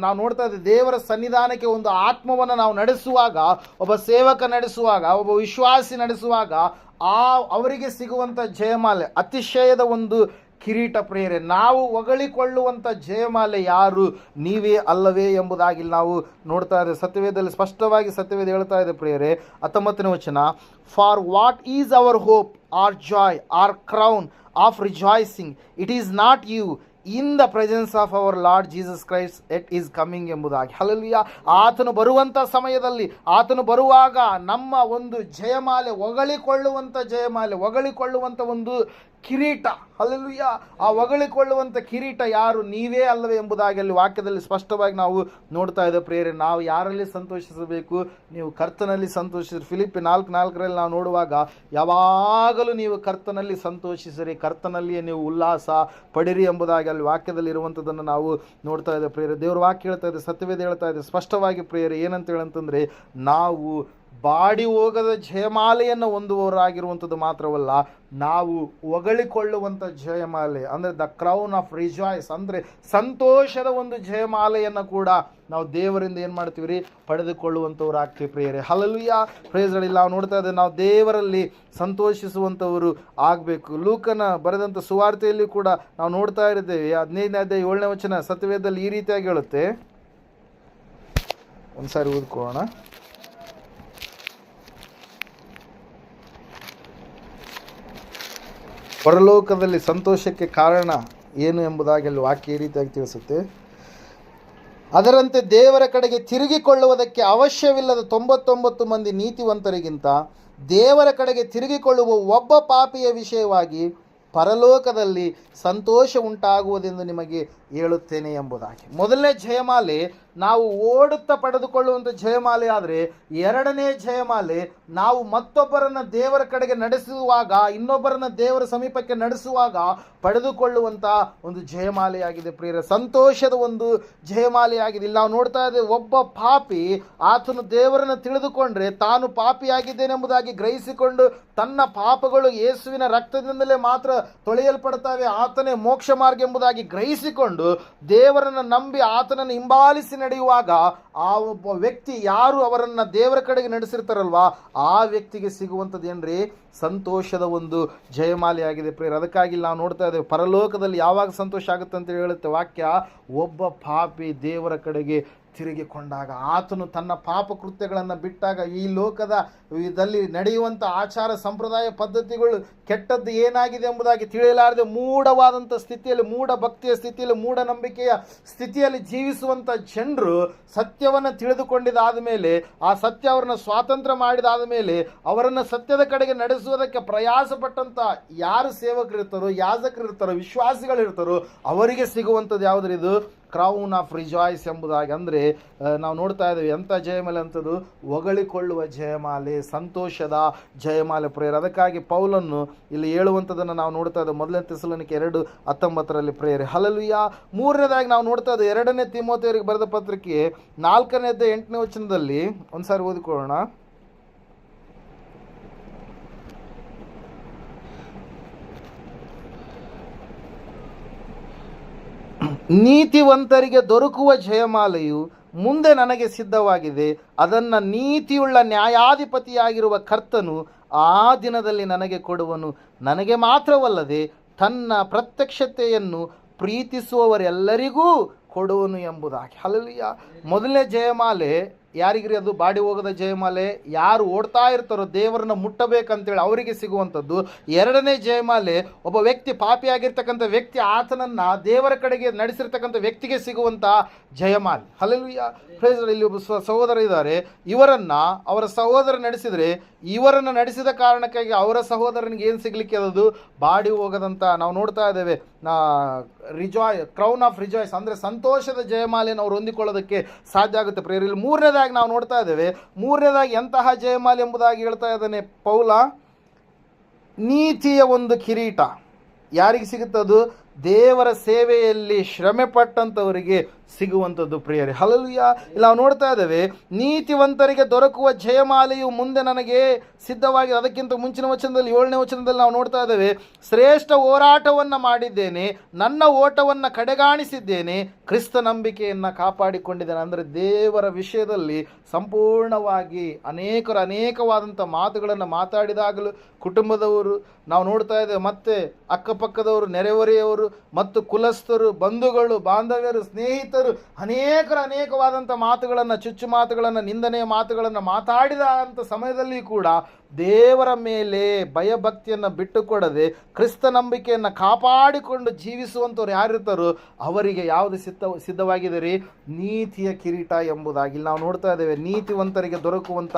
ನಾವು ನೋಡ್ತಾ ಇದ್ದೀವಿ, ದೇವರ ಸನ್ನಿಧಾನಕ್ಕೆ ಒಂದು ಆತ್ಮವನ್ನು ನಾವು ನಡೆಸುವಾಗ, ಒಬ್ಬ ಸೇವಕ ನಡೆಸುವಾಗ, ಒಬ್ಬ ವಿಶ್ವಾಸಿ ನಡೆಸುವಾಗ ಅವರಿಗೆ ಸಿಗುವಂಥ ಜಯಮಾಲೆ ಅತಿಶಯದ ಒಂದು ಕಿರೀಟ ಪ್ರಿಯರೇ. ನಾವು ಹೊಗಳಿಕೊಳ್ಳುವಂಥ ಜಯಮಾಲೆ ಯಾರು? ನೀವೇ ಅಲ್ಲವೇ ಎಂಬುದಾಗಿ ನಾವು ನೋಡ್ತಾ ಇದ್ದೇವೆ. ಸತ್ಯವೇದದಲ್ಲಿ ಸ್ಪಷ್ಟವಾಗಿ ಸತ್ಯವೇದ ಹೇಳ್ತಾ ಇದೆ ಪ್ರಿಯರೇ, 19ನೇ ವಚನ, for what is our hope, or joy, or crown of rejoicing, it is not you in the presence of our Lord Jesus Christ at his coming ಎಂಬುದಾಗಿ. ಹಲ್ಲೆಲೂಯಾ. ಆತನು ಬರುವಂಥ ಸಮಯದಲ್ಲಿ, ಆತನು ಬರುವಾಗ ನಮ್ಮ ಒಂದು ಜಯಮಾಲೆ, ಹೊಗಳಿಕೊಳ್ಳುವಂಥ ಜಯಮಾಲೆ, ಹೊಗಳಿಕೊಳ್ಳುವಂಥ ಒಂದು ಕಿರೀಟ, ಹಲ್ಲೆಲೂಯಾ, ಆ ಹೊಗಳಿಕೊಳ್ಳುವಂಥ ಕಿರೀಟ ಯಾರು? ನೀವೇ ಅಲ್ಲವೇ ಎಂಬುದಾಗಿ ಅಲ್ಲಿ ವಾಕ್ಯದಲ್ಲಿ ಸ್ಪಷ್ಟವಾಗಿ ನಾವು ನೋಡ್ತಾ ಇದ್ದೇವೆ ಪ್ರಿಯರೇ. ನಾವು ಯಾರಲ್ಲಿ ಸಂತೋಷಿಸಬೇಕು? ನೀವು ಕರ್ತನಲ್ಲಿ ಸಂತೋಷಿಸಿರಿ. ಫಿಲಿಪ್ಪಿ 4:4 ನಾವು ನೋಡುವಾಗ, ಯಾವಾಗಲೂ ನೀವು ಕರ್ತನಲ್ಲಿ ಸಂತೋಷಿಸಿರಿ, ಕರ್ತನಲ್ಲಿಯೇ ನೀವು ಉಲ್ಲಾಸ ಪಡಿರಿ ಎಂಬುದಾಗಿ ಅಲ್ಲಿ ವಾಕ್ಯದಲ್ಲಿ ಇರುವಂಥದ್ದನ್ನು ನಾವು ನೋಡ್ತಾ ಇದ್ದೇವೆ ಪ್ರಿಯರೇ. ದೇವರ ವಾಕ್ಯ ಹೇಳ್ತಾ ಇದೆ, ಸತ್ಯವೇದ ಹೇಳ್ತಾ ಇದೆ ಸ್ಪಷ್ಟವಾಗಿ ಪ್ರಿಯರೇ. ಏನಂತ ಹೇಳಂತಂದರೆ, ನಾವು ಬಾಡಿ ಹೋಗದ ಜಯಮಾಲೆಯನ್ನು ಹೊಂದುವವರಾಗಿರುವಂಥದ್ದು ಮಾತ್ರವಲ್ಲ, ನಾವು ಹೊಗಳಿಕೊಳ್ಳುವಂಥ ಜಯಮಾಲೆ ಅಂದರೆ ದ ಕ್ರೌನ್ ಆಫ್ ರಿಜಾಯ್ಸ್, ಅಂದರೆ ಸಂತೋಷದ ಒಂದು ಜಯಮಾಲೆಯನ್ನು ಕೂಡ ನಾವು ದೇವರಿಂದ ಏನು ಮಾಡ್ತೀವಿ ರೀ? ಪಡೆದುಕೊಳ್ಳುವಂಥವ್ರು ಆಗ್ತೀವಿ ಪ್ರಿಯರೇ. ಹಲ್ಲೆಲೂಯಾ, ಪ್ರೈಸ್ಗಳಿಲ್ಲ. ನಾವು ನೋಡ್ತಾ ಇದ್ದೇವೆ, ನಾವು ದೇವರಲ್ಲಿ ಸಂತೋಷಿಸುವಂಥವರು ಆಗಬೇಕು. ಲೂಕನ ಬರೆದಂಥ ಸುವಾರ್ತೆಯಲ್ಲಿ ಕೂಡ ನಾವು ನೋಡ್ತಾ ಇರ್ತೇವೆ, 15ನೇ ಅಧ್ಯಾಯ 7ನೇ ವಚನ ಸತ್ಯವೇದದಲ್ಲಿ ಈ ರೀತಿಯಾಗಿ ಹೇಳುತ್ತೆ. ಒಂದ್ಸಾರಿ ಓದ್ಕೊಳ್ಳೋಣ. ಪರಲೋಕದಲ್ಲಿ ಸಂತೋಷಕ್ಕೆ ಕಾರಣ ಏನು ಎಂಬುದಾಗಿ ಅಲ್ಲಿ ವಾಕ್ಯ ಈ ರೀತಿಯಾಗಿ ತಿಳಿಸುತ್ತೆ. ಅದರಂತೆ ದೇವರ ಕಡೆಗೆ ತಿರುಗಿಕೊಳ್ಳುವುದಕ್ಕೆ ಅವಶ್ಯವಿಲ್ಲದ 99 ಮಂದಿ ನೀತಿವಂತರಿಗಿಂತ ದೇವರ ಕಡೆಗೆ ತಿರುಗಿಕೊಳ್ಳುವ ಒಬ್ಬ ಪಾಪಿಯ ವಿಷಯವಾಗಿ ಪರಲೋಕದಲ್ಲಿ ಸಂತೋಷ ಉಂಟಾಗುವುದೆಂದು ನಿಮಗೆ ಹೇಳುತ್ತೇನೆ ಎಂಬುದಾಗಿ. ಮೊದಲನೇ ಜಯಮಾಲೆ ನಾವು ಓಡುತ್ತಾ ಪಡೆದುಕೊಳ್ಳುವಂಥ ಜಯಮಾಲೆ ಆದರೆ, ಎರಡನೇ ಜಯಮಾಲೆ ನಾವು ಮತ್ತೊಬ್ಬರನ್ನು ದೇವರ ಕಡೆಗೆ ನಡೆಸುವಾಗ, ಇನ್ನೊಬ್ಬರನ್ನು ದೇವರ ಸಮೀಪಕ್ಕೆ ನಡೆಸುವಾಗ ಪಡೆದುಕೊಳ್ಳುವಂಥ ಒಂದು ಜಯಮಾಲೆಯಾಗಿದೆ ಪ್ರಿಯರೇ. ಸಂತೋಷದ ಒಂದು ಜಯಮಾಲೆಯಾಗಿದೆ. ಇಲ್ಲಿ ನಾವು ನೋಡ್ತಾ ಇದ್ದೇವೆ, ಒಬ್ಬ ಪಾಪಿ ಆತನು ದೇವರನ್ನು ತಿಳಿದುಕೊಂಡ್ರೆ, ತಾನು ಪಾಪಿಯಾಗಿದ್ದೇನೆಂಬುದಾಗಿ ಗ್ರಹಿಸಿಕೊಂಡು ತನ್ನ ಪಾಪಗಳು ಯೇಸುವಿನ ರಕ್ತದಿಂದಲೇ ಮಾತ್ರ ತೊಳೆಯಲ್ಪಡ್ತವೆ, ಆತನೇ ಮೋಕ್ಷ ಮಾರ್ಗ ಎಂಬುದಾಗಿ ಗ್ರಹಿಸಿಕೊಂಡು ದೇವರನ್ನು ನಂಬಿ ಆತನನ್ನು ಹಿಂಬಾಲಿಸಿ ನಡೆಯುವಾಗ, ಆ ಒಬ್ಬ ವ್ಯಕ್ತಿ ಯಾರು ಅವರನ್ನು ದೇವರ ಕಡೆಗೆ ನಡೆಸಿರ್ತಾರಲ್ವಾ, ಆ ವ್ಯಕ್ತಿಗೆ ಸಿಗುವಂಥದ್ದು ಏನ್ರಿ? ಸಂತೋಷದ ಒಂದು ಜಯಮಾಲೆಯಾಗಿದೆ ಪ್ರಿಯರೇ. ಅದಕ್ಕಾಗಿ ನಾವು ನೋಡ್ತಾ ಇದ್ದೇವೆ, ಪರಲೋಕದಲ್ಲಿ ಯಾವಾಗ ಸಂತೋಷ ಆಗುತ್ತೆ ಅಂತ ಹೇಳುತ್ತೆ ವಾಕ್ಯ, ಒಬ್ಬ ಪಾಪಿ ದೇವರ ಕಡೆಗೆ ತಿರುಗಿಕೊಂಡಾಗ, ಆತನು ತನ್ನ ಪಾಪ ಕೃತ್ಯಗಳನ್ನು ಬಿಟ್ಟಾಗ, ಈ ಲೋಕದ ಇದರಲ್ಲಿ ನಡೆಯುವಂಥ ಆಚಾರ ಸಂಪ್ರದಾಯ ಪದ್ಧತಿಗಳು ಕೆಟ್ಟದ್ದು ಏನಾಗಿದೆ ಎಂಬುದಾಗಿ ತಿಳಿಯಲಾರದೆ ಮೂಢವಾದಂಥ ಸ್ಥಿತಿಯಲ್ಲಿ, ಮೂಢ ಭಕ್ತಿಯ ಸ್ಥಿತಿಯಲ್ಲಿ, ಮೂಢನಂಬಿಕೆಯ ಸ್ಥಿತಿಯಲ್ಲಿ ಜೀವಿಸುವಂಥ ಜನರು ಸತ್ಯವನ್ನು ತಿಳಿದುಕೊಂಡಿದ್ದಾದ ಮೇಲೆ, ಆ ಸತ್ಯ ಅವರನ್ನು ಸ್ವಾತಂತ್ರ್ಯ ಮಾಡಿದಾದ ಮೇಲೆ, ಅವರನ್ನು ಸತ್ಯದ ಕಡೆಗೆ ನಡೆಸುವುದಕ್ಕೆ ಪ್ರಯಾಸ ಪಟ್ಟಂಥ ಯಾರು ಸೇವಕರಿರ್ತಾರೋ, ಯಾಜಕರಿರ್ತಾರೋ, ವಿಶ್ವಾಸಿಗಳಿರ್ತಾರೋ ಅವರಿಗೆ ಸಿಗುವಂಥದ್ದು ಯಾವುದ್ರಿ? ಇದು ಕ್ರೌನ್ ಆಫ್ ರಿಜಾಯ್ಸ್ ಎಂಬುದಾಗಿ. ಅಂದರೆ ನಾವು ನೋಡ್ತಾ ಇದ್ದೇವೆ, ಎಂಥ ಜಯಮಾಲೆ ಅಂತದ್ದು? ಹೊಗಳಿಕೊಳ್ಳುವ ಜಯಮಾಲೆ, ಸಂತೋಷದ ಜಯಮಾಲೆ ಪ್ರೇಯರ್. ಅದಕ್ಕಾಗಿ ಪೌಲನ್ನು ಇಲ್ಲಿ ಹೇಳುವಂಥದ್ದನ್ನು ನಾವು ನೋಡ್ತಾ ಇದ್ದೇವೆ, 1 ಥೆಸಲೋನಿಕೆ 2:19 ಪ್ರೇಯರ್. ಹಲ್ಲೆಲೂಯಾ. ಮೂರನೇದಾಗಿ ನಾವು ನೋಡ್ತಾ ಇದ್ದೇವೆ, 2ನೇ ತಿಮೋಥೆಯವರಿಗೆ ಬರೆದ ಪತ್ರಿಕೆ 4ನೇ ಅಧ್ಯಾಯ 8ನೇ ವಚನದಲ್ಲಿ ಒಂದ್ಸಾರಿ ಓದಿಕೊಳ್ಳೋಣ. ನೀತಿವಂತರಿಗೆ ದೊರಕುವ ಜಯಮಾಲೆಯು ಮುಂದೆ ನನಗೆ ಸಿದ್ಧವಾಗಿದೆ, ಅದನ್ನು ನೀತಿಯುಳ್ಳ ನ್ಯಾಯಾಧಿಪತಿಯಾಗಿರುವ ಕರ್ತನು ಆ ದಿನದಲ್ಲಿ ನನಗೆ ಕೊಡುವನು. ನನಗೆ ಮಾತ್ರವಲ್ಲದೆ ತನ್ನ ಪ್ರತ್ಯಕ್ಷತೆಯನ್ನು ಪ್ರೀತಿಸುವವರೆಲ್ಲರಿಗೂ ಕೊಡುವನು ಎಂಬುದಾಗಿ. ಹಲ್ಲೆಲೂಯಾ. ಮೊದಲನೇ ಜಯಮಾಲೆ ಯಾರಿಗ್ರಿ? ಅದು ಬಾಡಿ ಹೋಗದ ಜಯಮಾಲೆ. ಯಾರು ಓಡ್ತಾ ಇರ್ತಾರೋ ದೇವರನ್ನ ಮುಟ್ಟಬೇಕಂತೇಳಿ ಅವರಿಗೆ ಸಿಗುವಂಥದ್ದು. ಎರಡನೇ ಜಯಮಾಲೆ ಒಬ್ಬ ವ್ಯಕ್ತಿ, ಪಾಪಿಯಾಗಿರ್ತಕ್ಕಂಥ ವ್ಯಕ್ತಿ, ಆತನನ್ನು ದೇವರ ಕಡೆಗೆ ನಡೆಸಿರ್ತಕ್ಕಂಥ ವ್ಯಕ್ತಿಗೆ ಸಿಗುವಂಥ ಜಯಮಾಲೆ. ಹಲ್ಲೆಲೂಯಾ. Praise lord. ಇಲ್ಲಿ ಒಬ್ಬ ಸಹೋದರ ಇದ್ದಾರೆ, ಇವರನ್ನು ಅವರ ಸಹೋದರ ನಡೆಸಿದರೆ, ಇವರನ್ನು ನಡೆಸಿದ ಕಾರಣಕ್ಕಾಗಿ ಅವರ ಸಹೋದರನಿಗೆ ಏನು ಸಿಗಲಿಕ್ಕೆ ಅದು? ಬಾಡಿ ಹೋಗದಂತ ನಾವು ನೋಡ್ತಾ ಇದ್ದೇವೆ. ಕ್ರೌನ್ ಆಫ್ ರಿಜಾಯ್ಸ್ ಅಂದರೆ ಸಂತೋಷದ ಜಯಮಾಲೆಯನ್ನು ಅವರು ಹೊಂದಿಕೊಳ್ಳೋದಕ್ಕೆ ಸಾಧ್ಯ ಆಗುತ್ತೆ ಪ್ರೇಯರ್. ಇಲ್ಲಿ ಮೂರನೇದಾಗಿ ನಾವು ನೋಡ್ತಾ ಇದ್ದೇವೆ, ಮೂರನೇದಾಗಿ ಎಂತಹ ಜಯಮಾಲೆ ಎಂಬುದಾಗಿ ಹೇಳ್ತಾ ಇದ್ದಾನೆ ಪೌಲ, ನೀತಿಯ ಒಂದು ಕಿರೀಟ. ಯಾರಿಗೆ ಸಿಗುತ್ತದು? ದೇವರ ಸೇವೆಯಲ್ಲಿ ಶ್ರಮೆ ಪಟ್ಟಂಥವರಿಗೆ ಸಿಗುವಂಥದ್ದು ಪ್ರಿಯರೇ. ಹಲ್ಲೆಲೂಯ. ಇಲ್ಲಿ ನಾವು ನೋಡ್ತಾ ಇದ್ದೇವೆ, ನೀತಿವಂತರಿಗೆ ದೊರಕುವ ಜಯಮಾಲೆಯು ಮುಂದೆ ನನಗೆ ಸಿದ್ಧವಾಗಿದೆ. ಅದಕ್ಕಿಂತ ಮುಂಚಿನ ವಚನದಲ್ಲಿ 7ನೇ ವಚನದಲ್ಲಿ ನಾವು ನೋಡ್ತಾ ಇದ್ದೇವೆ, ಶ್ರೇಷ್ಠ ಹೋರಾಟವನ್ನು ಮಾಡಿದ್ದೇನೆ, ನನ್ನ ಓಟವನ್ನು ಕಡೆಗಾಣಿಸಿದ್ದೇನೆ, ಕ್ರಿಸ್ತ ನಂಬಿಕೆಯನ್ನು ಕಾಪಾಡಿಕೊಂಡಿದ್ದೇನೆ. ಅಂದರೆ ದೇವರ ವಿಷಯದಲ್ಲಿ ಸಂಪೂರ್ಣವಾಗಿ ಅನೇಕವಾದಂಥ ಮಾತುಗಳನ್ನು ಮಾತಾಡಿದಾಗಲೂ ಕುಟುಂಬದವರು ನಾವು ನೋಡ್ತಾ ಇದ್ದೇವೆ, ಮತ್ತೆ ಅಕ್ಕಪಕ್ಕದವರು, ನೆರೆಹೊರೆಯವರು ಮತ್ತು ಕುಲಸ್ಥರು, ಬಂಧುಗಳು, ಬಾಂಧವ್ಯರು, ಸ್ನೇಹಿತರು ಅನೇಕವಾದಂಥ ಮಾತುಗಳನ್ನು, ಚುಚ್ಚು ಮಾತುಗಳನ್ನು, ನಿಂದನೆಯ ಮಾತುಗಳನ್ನು ಮಾತಾಡಿದ ಅಂಥ ಸಮಯದಲ್ಲಿ ಕೂಡ ದೇವರ ಮೇಲೆ ಭಯಭಕ್ತಿಯನ್ನು ಬಿಟ್ಟುಕೊಡದೆ ಕ್ರಿಸ್ತ ನಂಬಿಕೆಯನ್ನು ಕಾಪಾಡಿಕೊಂಡು ಜೀವಿಸುವಂಥವ್ರು ಯಾರಿರ್ತಾರೋ ಅವರಿಗೆ ಯಾವುದು ಸಿದ್ಧವಾಗಿದೆ ರೀ? ನೀತಿಯ ಕಿರೀಟ ಎಂಬುದಾಗಿ. ಇಲ್ಲಿ ನಾವು ನೋಡ್ತಾ ಇದ್ದೇವೆ, ನೀತಿವಂತರಿಗೆ ದೊರಕುವಂಥ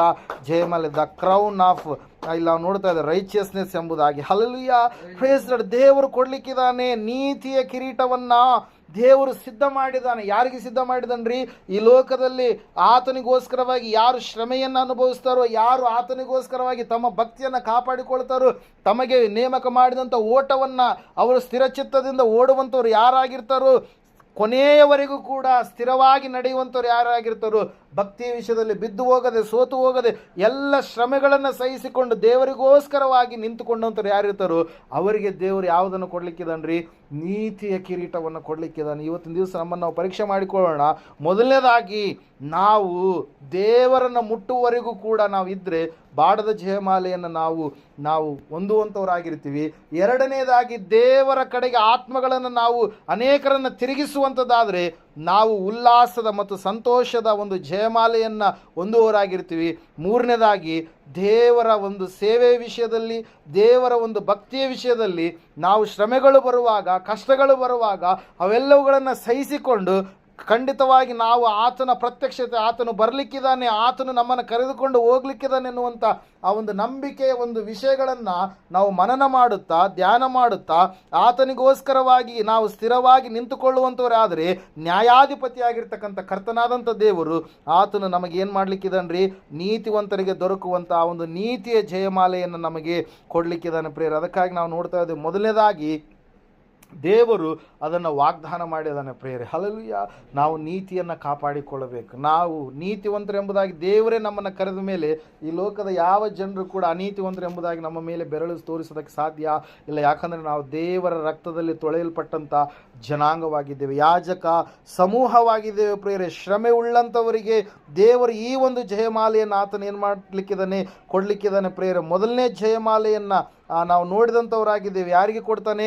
ಜಯಮಾಲೆ, ದ ಕ್ರೌನ್ ಆಫ್, ಇಲ್ಲಿ ನಾವು ನೋಡ್ತಾ ಇದ್ದೇವೆ ರೈಚಿಯಸ್ನೆಸ್ ಎಂಬುದಾಗಿ. ಹಲ್ಲೆಲೂಯ. Praise lord. ದೇವರು ಕೊಡ್ಲಿಕ್ಕಿದ್ದಾನೆ ನೀತಿಯ ಕಿರೀಟವನ್ನು. ದೇವರು ಸಿದ್ಧ ಮಾಡಿದ್ದಾನೆ. ಯಾರಿಗೆ ಸಿದ್ಧ ಮಾಡಿದನ್ರಿ? ಈ ಲೋಕದಲ್ಲಿ ಆತನಿಗೋಸ್ಕರವಾಗಿ ಯಾರು ಶ್ರಮೆಯನ್ನು ಅನುಭವಿಸ್ತಾರೋ, ಯಾರು ಆತನಿಗೋಸ್ಕರವಾಗಿ ತಮ್ಮ ಭಕ್ತಿಯನ್ನು ಕಾಪಾಡಿಕೊಳ್ತಾರೋ, ತಮಗೆ ನೇಮಕ ಮಾಡಿದಂಥ ಓಟವನ್ನು ಅವರು ಸ್ಥಿರಚಿತ್ತದಿಂದ ಓಡುವಂಥವ್ರು ಯಾರಾಗಿರ್ತಾರೋ, ಕೊನೆಯವರೆಗೂ ಕೂಡ ಸ್ಥಿರವಾಗಿ ನಡೆಯುವಂಥವ್ರು ಯಾರಾಗಿರ್ತಾರೋ, ಭಕ್ತಿಯ ವಿಷಯದಲ್ಲಿ ಬಿದ್ದು ಹೋಗದೆ, ಸೋತು ಹೋಗದೆ, ಎಲ್ಲ ಶ್ರಮೆಗಳನ್ನು ಸಹಿಸಿಕೊಂಡು ದೇವರಿಗೋಸ್ಕರವಾಗಿ ನಿಂತುಕೊಂಡಂಥವ್ರು ಯಾರಿರ್ತಾರೋ ಅವರಿಗೆ ದೇವರು ಯಾವುದನ್ನು ಕೊಡ್ಲಿಕ್ಕಿದ್ದಾನ್ರಿ? ನೀತಿಯ ಕಿರೀಟವನ್ನು ಕೊಡ್ಲಿಕ್ಕಿದ್ದಾನೆ. ಇವತ್ತಿನ ದಿವಸ ನಮ್ಮನ್ನು ನಾವು ಪರೀಕ್ಷೆ ಮಾಡಿಕೊಳ್ಳೋಣ. ಮೊದಲನೇದಾಗಿ ನಾವು ದೇವರನ್ನು ಮುಟ್ಟುವವರೆಗೂ ಕೂಡ ನಾವು ಇದ್ದರೆ ಬಾಡದ ಜಯಮಾಲೆಯನ್ನು ನಾವು ಹೊಂದುವಂಥವರಾಗಿರ್ತೀವಿ. ಎರಡನೇದಾಗಿ ದೇವರ ಕಡೆಗೆ ಆತ್ಮಗಳನ್ನು ನಾವು ಅನೇಕರನ್ನು ತಿರುಗಿಸುವಂಥದ್ದಾದರೆ ನಾವು ಉಲ್ಲಾಸದ ಮತ್ತು ಸಂತೋಷದ ಒಂದು ಜಯಮಾಲೆಯನ್ನು ಹೊಂದುವವರಾಗಿರ್ತೀವಿ. ಮೂರನೇದಾಗಿ ದೇವರ ಒಂದು ಸೇವೆಯ ವಿಷಯದಲ್ಲಿ, ದೇವರ ಒಂದು ಭಕ್ತಿಯ ವಿಷಯದಲ್ಲಿ ನಾವು ಶ್ರಮೆಗಳು ಬರುವಾಗ, ಕಷ್ಟಗಳು ಬರುವಾಗ ಅವೆಲ್ಲವುಗಳನ್ನು ಸಹಿಸಿಕೊಂಡು ಖಂಡಿತವಾಗಿ ನಾವು ಆತನ ಪ್ರತ್ಯಕ್ಷತೆ, ಆತನು ಬರಲಿಕ್ಕಿದ್ದಾನೆ, ಆತನು ನಮ್ಮನ್ನು ಕರೆದುಕೊಂಡು ಹೋಗ್ಲಿಕ್ಕಿದ್ದಾನೆ ಎನ್ನುವಂಥ ಆ ಒಂದು ನಂಬಿಕೆಯ ಒಂದು ವಿಷಯಗಳನ್ನು ನಾವು ಮನನ ಮಾಡುತ್ತಾ, ಧ್ಯಾನ ಮಾಡುತ್ತಾ, ಆತನಿಗೋಸ್ಕರವಾಗಿ ನಾವು ಸ್ಥಿರವಾಗಿ ನಿಂತುಕೊಳ್ಳುವಂಥವರಾದರೆ ನ್ಯಾಯಾಧಿಪತಿಯಾಗಿರ್ತಕ್ಕಂಥ ಕರ್ತನಾದಂಥ ದೇವರು ಆತನು ನಮಗೇನು ಮಾಡಲಿಕ್ಕಿದ್ದಾನ್ರಿ? ನೀತಿವಂತರಿಗೆ ದೊರಕುವಂಥ ಆ ಒಂದು ನೀತಿಯ ಜಯಮಾಲೆಯನ್ನು ನಮಗೆ ಕೊಡಲಿಕ್ಕಿದ್ದಾನೆ ಪ್ರಿಯರೇ. ಅದಕ್ಕಾಗಿ ನಾವು ನೋಡ್ತಾ ಇದ್ದೇವೆ, ಮೊದಲನೇದಾಗಿ ದೇವರು ಅದನ್ನು ವಾಗ್ದಾನ ಮಾಡಿದ್ದಾನೆ ಪ್ರಿಯರೇ. ಹಲ್ಲೆಲೂಯಾ. ನಾವು ನೀತಿಯನ್ನು ಕಾಪಾಡಿಕೊಳ್ಳಬೇಕು. ನಾವು ನೀತಿವಂತರು ಎಂಬುದಾಗಿ ದೇವರೇ ನಮ್ಮನ್ನು ಕರೆದ ಮೇಲೆ ಈ ಲೋಕದ ಯಾವ ಜನರು ಕೂಡ ಅನೀತಿವಂತರು ಎಂಬುದಾಗಿ ನಮ್ಮ ಮೇಲೆ ಬೆರಳು ತೋರಿಸೋದಕ್ಕೆ ಸಾಧ್ಯ ಇಲ್ಲ. ಯಾಕಂದರೆ ನಾವು ದೇವರ ರಕ್ತದಲ್ಲಿ ತೊಳೆಯಲ್ಪಟ್ಟಂಥ ಜನಾಂಗವಾಗಿದ್ದೇವೆ, ಯಾಜಕ ಸಮೂಹವಾಗಿದ್ದೇವೆ ಪ್ರಿಯರೇ. ಶ್ರಮೆ ಉಳ್ಳಂಥವರಿಗೆ ದೇವರು ಈ ಒಂದು ಜಯಮಾಲೆಯನ್ನು ಆತನ ಏನು ಮಾಡಲಿಕ್ಕಿದ್ದಾನೆ? ಕೊಡಲಿಕ್ಕಿದ್ದಾನೆ ಪ್ರಿಯರೇ. ಮೊದಲನೇ ಜಯಮಾಲೆಯನ್ನು ನಾವು ನೋಡಿದಂಥವರಾಗಿದ್ದೇವೆ. ಯಾರಿಗೆ ಕೊಡ್ತಾನೆ?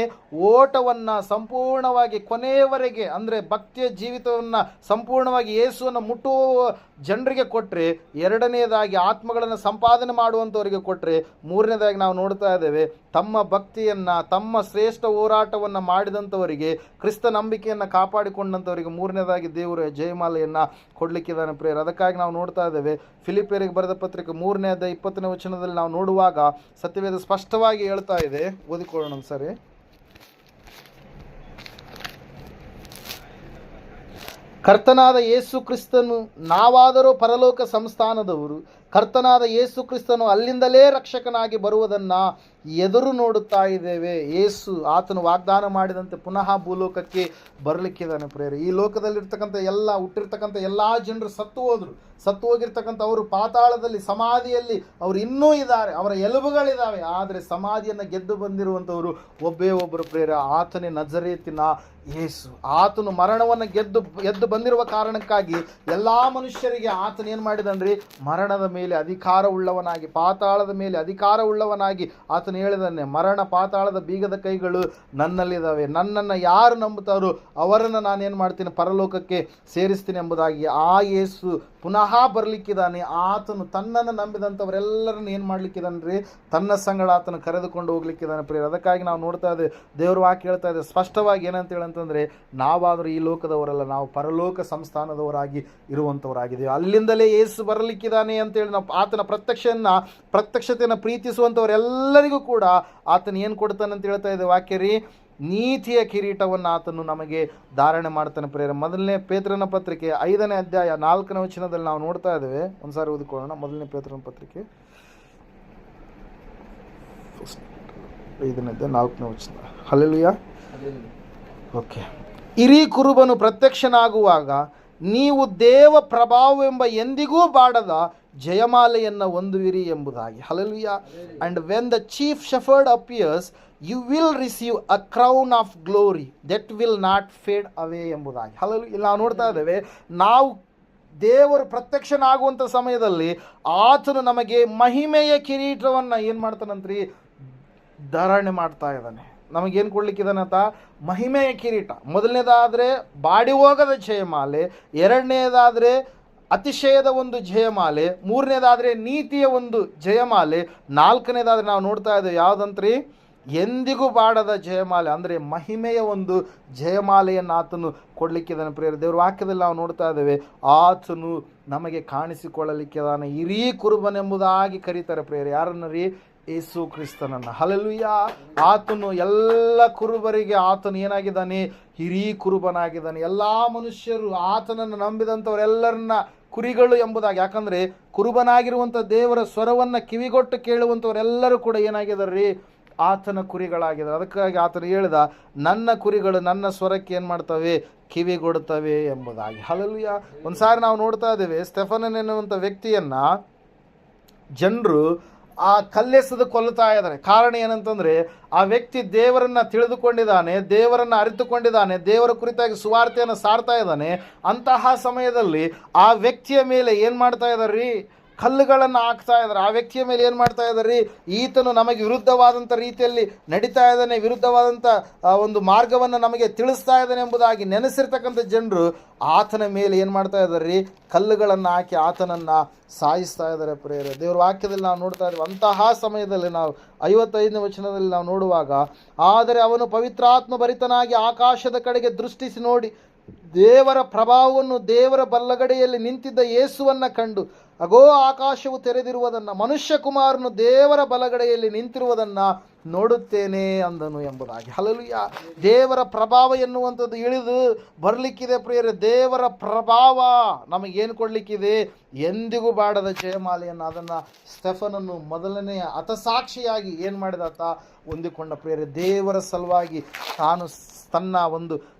ಓಟವನ್ನು ಸಂಪೂರ್ಣವಾಗಿ ಕೊನೆಯವರೆಗೆ, ಅಂದರೆ ಭಕ್ತಿಯ ಜೀವಿತವನ್ನು ಸಂಪೂರ್ಣವಾಗಿ ಯೇಸುವನ್ನು ಮುಟ್ಟುವ ಜನರಿಗೆ ಕೊಟ್ಟರೆ, ಎರಡನೇದಾಗಿ ಆತ್ಮಗಳನ್ನು ಸಂಪಾದನೆ ಮಾಡುವಂಥವರಿಗೆ ಕೊಟ್ಟರೆ, ಮೂರನೇದಾಗಿ ನಾವು ನೋಡ್ತಾ ಇದ್ದೇವೆ ತಮ್ಮ ಭಕ್ತಿಯನ್ನು, ತಮ್ಮ ಶ್ರೇಷ್ಠ ಹೋರಾಟವನ್ನು ಮಾಡಿದಂಥವರಿಗೆ, ಕ್ರಿಸ್ತ ನಂಬಿಕೆಯನ್ನು ಕಾಪಾಡಿಕೊಂಡಂಥವರಿಗೆ ಮೂರನೇದಾಗಿ ದೇವರು ಜಯಮಾಲೆಯನ್ನು ಕೊಡಲಿಕ್ಕಿದ್ದಾನೆ ಪ್ರಿಯರೇ. ಅದಕ್ಕಾಗಿ ನಾವು ನೋಡ್ತಾ ಇದ್ದೇವೆ ಫಿಲಿಪಿಯರಿಗೆ ಬರೆದ ಪತ್ರಿಕೆ 3ನೇ ಅಧ್ಯಾಯ 20ನೇ ವಚನದಲ್ಲಿ ನಾವು ನೋಡುವಾಗ ಸತ್ಯವೇದ ಸ್ಪಷ್ಟವಾಗಿ ಹೇಳ್ತಾ ಇದೆ. ಓದಿಕೊಳ್ಳೋಣ ಒಂದ್ಸರಿ. ಕರ್ತನಾದ ಯೇಸು ಕ್ರಿಸ್ತನು, ನಾವಾದರೂ ಪರಲೋಕ ಸಂಸ್ಥಾನದವರು, ಕರ್ತನಾದ ಯೇಸು ಕ್ರಿಸ್ತನು ಅಲ್ಲಿಂದಲೇ ರಕ್ಷಕನಾಗಿ ಬರುವುದನ್ನು ಎದುರು ನೋಡುತ್ತಾ ಇದ್ದೇವೆ. ಯೇಸು ಆತನು ವಾಗ್ದಾನ ಮಾಡಿದಂತೆ ಪುನಃ ಭೂಲೋಕಕ್ಕೆ ಬರಲಿಕ್ಕಿದ್ದಾನೆ ಪ್ರಿಯರೇ. ಈ ಲೋಕದಲ್ಲಿರ್ತಕ್ಕಂಥ ಹುಟ್ಟಿರ್ತಕ್ಕಂಥ ಎಲ್ಲ ಜನರು ಸತ್ತು ಹೋಗಿರ್ತಕ್ಕಂಥ ಅವರು ಪಾತಾಳದಲ್ಲಿ, ಸಮಾಧಿಯಲ್ಲಿ ಅವರು ಇನ್ನೂ ಇದ್ದಾರೆ, ಅವರ ಎಲುಬುಗಳಿದ್ದಾವೆ. ಆದರೆ ಸಮಾಧಿಯನ್ನು ಗೆದ್ದು ಬಂದಿರುವಂಥವರು ಒಬ್ಬೇ ಒಬ್ಬರು ಪ್ರಿಯರೇ, ಆತನೇ ನಜರೇತಿನ ಯೇಸು. ಆತನು ಮರಣವನ್ನು ಗೆದ್ದು ಬಂದಿರುವ ಕಾರಣಕ್ಕಾಗಿ ಎಲ್ಲ ಮನುಷ್ಯರಿಗೆ ಆತನು ಏನು ಮಾಡಿದನ್ರಿ? ಮರಣದ ಮೇಲೆ ಅಧಿಕಾರವುಳ್ಳವನಾಗಿ, ಪಾತಾಳದ ಮೇಲೆ ಅಧಿಕಾರವುಳ್ಳವನಾಗಿ ಆತನು ಹೇಳಿದಾನೆ, ಮರಣ ಪಾತಾಳದ ಬೀಗದ ಕೈಗಳು ನನ್ನಲ್ಲಿದ್ದಾವೆ, ನನ್ನನ್ನು ಯಾರು ನಂಬುತ್ತಾರೋ ಅವರನ್ನು ನಾನೇನು ಮಾಡ್ತೀನಿ? ಪರಲೋಕಕ್ಕೆ ಸೇರಿಸ್ತೀನಿ ಎಂಬುದಾಗಿ ಆ ಯೇಸು ಪುನಃ ಬರಲಿಕ್ಕಿದ್ದಾನೆ. ಆತನು ತನ್ನನ್ನು ನಂಬಿದಂಥವರೆಲ್ಲರನ್ನು ಏನು ಮಾಡಲಿಕ್ಕಿದ್ದಾನೆ? ತನ್ನ ಸಂಗಡ ಆತನು ಕರೆದುಕೊಂಡು ಹೋಗ್ಲಿಕ್ಕಿದ್ದಾನೆ ಪ್ರಿಯರೇ. ಅದಕ್ಕಾಗಿ ನಾವು ನೋಡ್ತಾ ಇದ್ದೇವೆ, ದೇವರು ವಾಕ್ಯ ಹೇಳ್ತಾ ಇದೆ ಸ್ಪಷ್ಟವಾಗಿ ಏನಂತ ಹೇಳಂತಂದರೆ, ನಾವಾದರೂ ಈ ಲೋಕದವರಲ್ಲ, ನಾವು ಪರಲೋಕ ಸಂಸ್ಥಾನದವರಾಗಿ ಇರುವಂಥವರಾಗಿದ್ದೇವೆ. ಅಲ್ಲಿಂದಲೇ ಯೇಸು ಬರಲಿಕ್ಕಿದ್ದಾನೆ ಅಂತೇಳಿ ನಾವು ಆತನ ಪ್ರತ್ಯಕ್ಷತೆಯನ್ನು ಪ್ರೀತಿಸುವಂಥವರೆಲ್ಲರಿಗೂ ಕೂಡ ಆತನು ಏನು ಕೊಡ್ತಾನೆ ಅಂತ ಹೇಳ್ತಾ ಇದೆ ವಾಕ್ಯ ರೀ? ನೀತಿಯ ಕಿರೀಟವನ್ನು ಆತನು ನಮಗೆ ಧಾರಣೆ ಮಾಡ್ತಾನೆ ಪ್ರಿಯರೇ. ಮೊದಲನೇ ಪೇತ್ರನ ಪತ್ರಿಕೆ 5ನೇ ಅಧ್ಯಾಯ 4ನೇ ವಚನದಲ್ಲಿ ನಾವು ನೋಡ್ತಾ ಇದ್ದೇವೆ. ಒಂದ್ಸಾರಿ ಓದಿಕೊಳ್ಳೋಣ. ಮೊದಲನೇ ಪೇತ್ರನ ಪತ್ರಿಕೆ 5ನೇ ಅಧ್ಯಾಯ 4ನೇ ವಚನ. ಹಲ್ಲೆಲೂಯಾ. ಓಕೆ. ಹಿರೀ ಕುರುಬನು ಪ್ರತ್ಯಕ್ಷನಾಗುವಾಗ ನೀವು ದೇವ ಪ್ರಭಾವವೆಂಬ ಎಂದಿಗೂ ಬಾಡದ ಜಯಮಾಲೆಯನ್ನು ಹೊಂದುವಿರಿ ಎಂಬುದಾಗಿ. Hallelujah. And when the chief shepherd appears you will receive a crown of glory that will not fade away ಎಂಬುದಾಗಿ. ಹಲ್ಲೆಲೂಯಾ. ಇಲ್ಲಿ ನಾವು ನೋಡ್ತಾ ಇದ್ದೇವೆ, ನಾವು ದೇವರು ಪ್ರತ್ಯಕ್ಷನಾಗುವಂಥ ಸಮಯದಲ್ಲಿ ಆತನು ನಮಗೆ ಮಹಿಮೆಯ ಕಿರೀಟವನ್ನು ಏನು ಮಾಡ್ತಾನಂತ್ರಿ, ಧಾರಣೆ ಮಾಡ್ತಾ ಇದ್ದಾನೆ. ನಮಗೇನು ಕೊಡ್ಲಿಕ್ಕಿದಾನಂತ? ಮಹಿಮೆಯ ಕಿರೀಟ. ಮೊದಲನೇದಾದರೆ ಬಾಡಿ ಹೋಗದ ಜಯಮಾಲೆ, ಎರಡನೇದಾದರೆ ಅತಿಶಯದ ಒಂದು ಜಯಮಾಲೆ, ಮೂರನೇದಾದರೆ ನೀತಿಯ ಒಂದು ಜಯಮಾಲೆ, ನಾಲ್ಕನೇದಾದರೆ ನಾವು ನೋಡ್ತಾ ಇದ್ದೇವೆ ಯಾವುದಂತ್ರಿ, ಎಂದಿಗೂ ಬಾಡದ ಜಯಮಾಲೆ, ಅಂದರೆ ಮಹಿಮೆಯ ಒಂದು ಜಯಮಾಲೆಯನ್ನು ಆತನು ಕೊಡಲಿಕ್ಕಿದ್ದಾನೆ. ಪ್ರಿಯರೇ, ದೇವ್ರ ವಾಕ್ಯದಲ್ಲಿ ನಾವು ನೋಡ್ತಾ ಇದ್ದೇವೆ, ಆತನು ನಮಗೆ ಕಾಣಿಸಿಕೊಳ್ಳಲಿಕ್ಕಿದ್ದಾನೆ. ಹಿರೀ ಕುರುಬನೆಂಬುದಾಗಿ ಕರೀತಾರೆ ಪ್ರಿಯರೇ. ಯಾರನ್ನ ರೀ? ಯೇಸು ಕ್ರಿಸ್ತನನ್ನು. ಹಲ್ಲೆಲೂಯಾ. ಆತನು ಎಲ್ಲ ಕುರುಬರಿಗೆ ಆತನು ಏನಾಗಿದ್ದಾನೆ? ಹಿರೀ ಕುರುಬನಾಗಿದ್ದಾನೆ. ಎಲ್ಲ ಮನುಷ್ಯರು ಆತನನ್ನು ನಂಬಿದಂಥವರೆಲ್ಲರನ್ನ ಕುರಿಗಳು ಎಂಬುದಾಗಿ. ಯಾಕಂದರೆ ಕುರುಬನಾಗಿರುವಂಥ ದೇವರ ಸ್ವರವನ್ನು ಕಿವಿಗೊಟ್ಟು ಕೇಳುವಂಥವರೆಲ್ಲರೂ ಕೂಡ ಏನಾಗಿದ್ದಾರೆ ರೀ? ಆತನ ಕುರಿಗಳಾಗಿದ್ದಾರೆ. ಅದಕ್ಕಾಗಿ ಆತನು ಹೇಳಿದ, ನನ್ನ ಕುರಿಗಳು ನನ್ನ ಸ್ವರಕ್ಕೆ ಏನು ಮಾಡ್ತವೆ? ಕಿವಿಗೊಡುತ್ತವೆ ಎಂಬುದಾಗಿ. ಹಲ್ಲೆಲೂಯಾ. ಒಂದು ಸಾರಿ ನಾವು ನೋಡ್ತಾ ಇದ್ದೇವೆ, ಸ್ಟೆಫನನ್ ಎನ್ನುವಂಥ ವ್ಯಕ್ತಿಯನ್ನು ಜನರು ಆ ಕಲ್ಲೆಸೆದು ಕೊಲ್ಲುತ್ತಾ ಇದ್ದಾರೆ. ಕಾರಣ ಏನಂತಂದರೆ, ಆ ವ್ಯಕ್ತಿ ದೇವರನ್ನು ತಿಳಿದುಕೊಂಡಿದ್ದಾನೆ, ದೇವರನ್ನು ಅರಿತುಕೊಂಡಿದ್ದಾನೆ, ದೇವರ ಕುರಿತಾಗಿ ಸುವಾರ್ತೆಯನ್ನು ಸಾರ್ತಾ ಇದ್ದಾನೆ. ಅಂತಹ ಸಮಯದಲ್ಲಿ ಆ ವ್ಯಕ್ತಿಯ ಮೇಲೆ ಏನು ಮಾಡ್ತಾ ಇದ್ದಾರೆ ರೀ? ಕಲ್ಲುಗಳನ್ನು ಹಾಕ್ತಾ ಇದ್ದಾರೆ. ಆ ವ್ಯಕ್ತಿಯ ಮೇಲೆ ಏನು ಮಾಡ್ತಾ ಇದ್ದಾರೆ ರೀ? ಈತನು ನಮಗೆ ವಿರುದ್ಧವಾದಂಥ ರೀತಿಯಲ್ಲಿ ನಡೀತಾ ಇದ್ದಾನೆ, ವಿರುದ್ಧವಾದಂಥ ಒಂದು ಮಾರ್ಗವನ್ನು ನಮಗೆ ತಿಳಿಸ್ತಾ ಇದ್ದಾನೆ ಎಂಬುದಾಗಿ ನೆನೆಸಿರ್ತಕ್ಕಂಥ ಜನರು ಆತನ ಮೇಲೆ ಏನು ಮಾಡ್ತಾ ಇದ್ದಾರೆ ರೀ? ಕಲ್ಲುಗಳನ್ನು ಹಾಕಿ ಆತನನ್ನು ಸಾಯಿಸ್ತಾ ಇದ್ದಾರೆ. ಪ್ರಿಯರೇ, ದೇವರ ವಾಕ್ಯದಲ್ಲಿ ನಾವು ನೋಡ್ತಾ ಇದ್ದೀವಿ. ಅಂತಹ ಸಮಯದಲ್ಲಿ ನಾವು 55ನೇ ವಚನದಲ್ಲಿ ನಾವು ನೋಡುವಾಗ, ಆದರೆ ಅವನು ಪವಿತ್ರಾತ್ಮ ಭರಿತನಾಗಿ ಆಕಾಶದ ಕಡೆಗೆ ದೃಷ್ಟಿಸಿ ನೋಡಿ ದೇವರ ಪ್ರಭಾವವನ್ನು ದೇವರ ಬಲ್ಲಗಡೆಯಲ್ಲಿ ನಿಂತಿದ್ದ ಯೇಸುವನ್ನು ಕಂಡು, ಅಗೋ ಆಕಾಶವು ತೆರೆದಿರುವುದನ್ನು, ಮನುಷ್ಯ ಕುಮಾರನು ದೇವರ ಬಲಗಡೆಯಲ್ಲಿ ನಿಂತಿರುವುದನ್ನು ನೋಡುತ್ತೇನೆ ಅಂದನು ಎಂಬುದಾಗಿ. ಹಲ್ಲೆಲೂಯಾ. ದೇವರ ಪ್ರಭಾವ ಎನ್ನುವಂಥದ್ದು ಇಳಿದು ಬರಲಿಕ್ಕಿದೆ ಪ್ರಿಯರೇ. ದೇವರ ಪ್ರಭಾವ ನಮಗೇನು ಕೊಡಲಿಕ್ಕಿದೆ? ಎಂದಿಗೂ ಬಾಡದ ಜಯಮಾಲೆಯನ್ನು. ಅದನ್ನು ಸ್ಟೆಫನನ್ನು ಮೊದಲನೆಯ ಹತಸಾಕ್ಷಿಯಾಗಿ ಏನು ಮಾಡಿದಾತ? ಹೊಂದಿಕೊಂಡ ಪ್ರಿಯರೇ. ದೇವರ ಸಲುವಾಗಿ ತಾನು ತನ್ನ ಒಂದು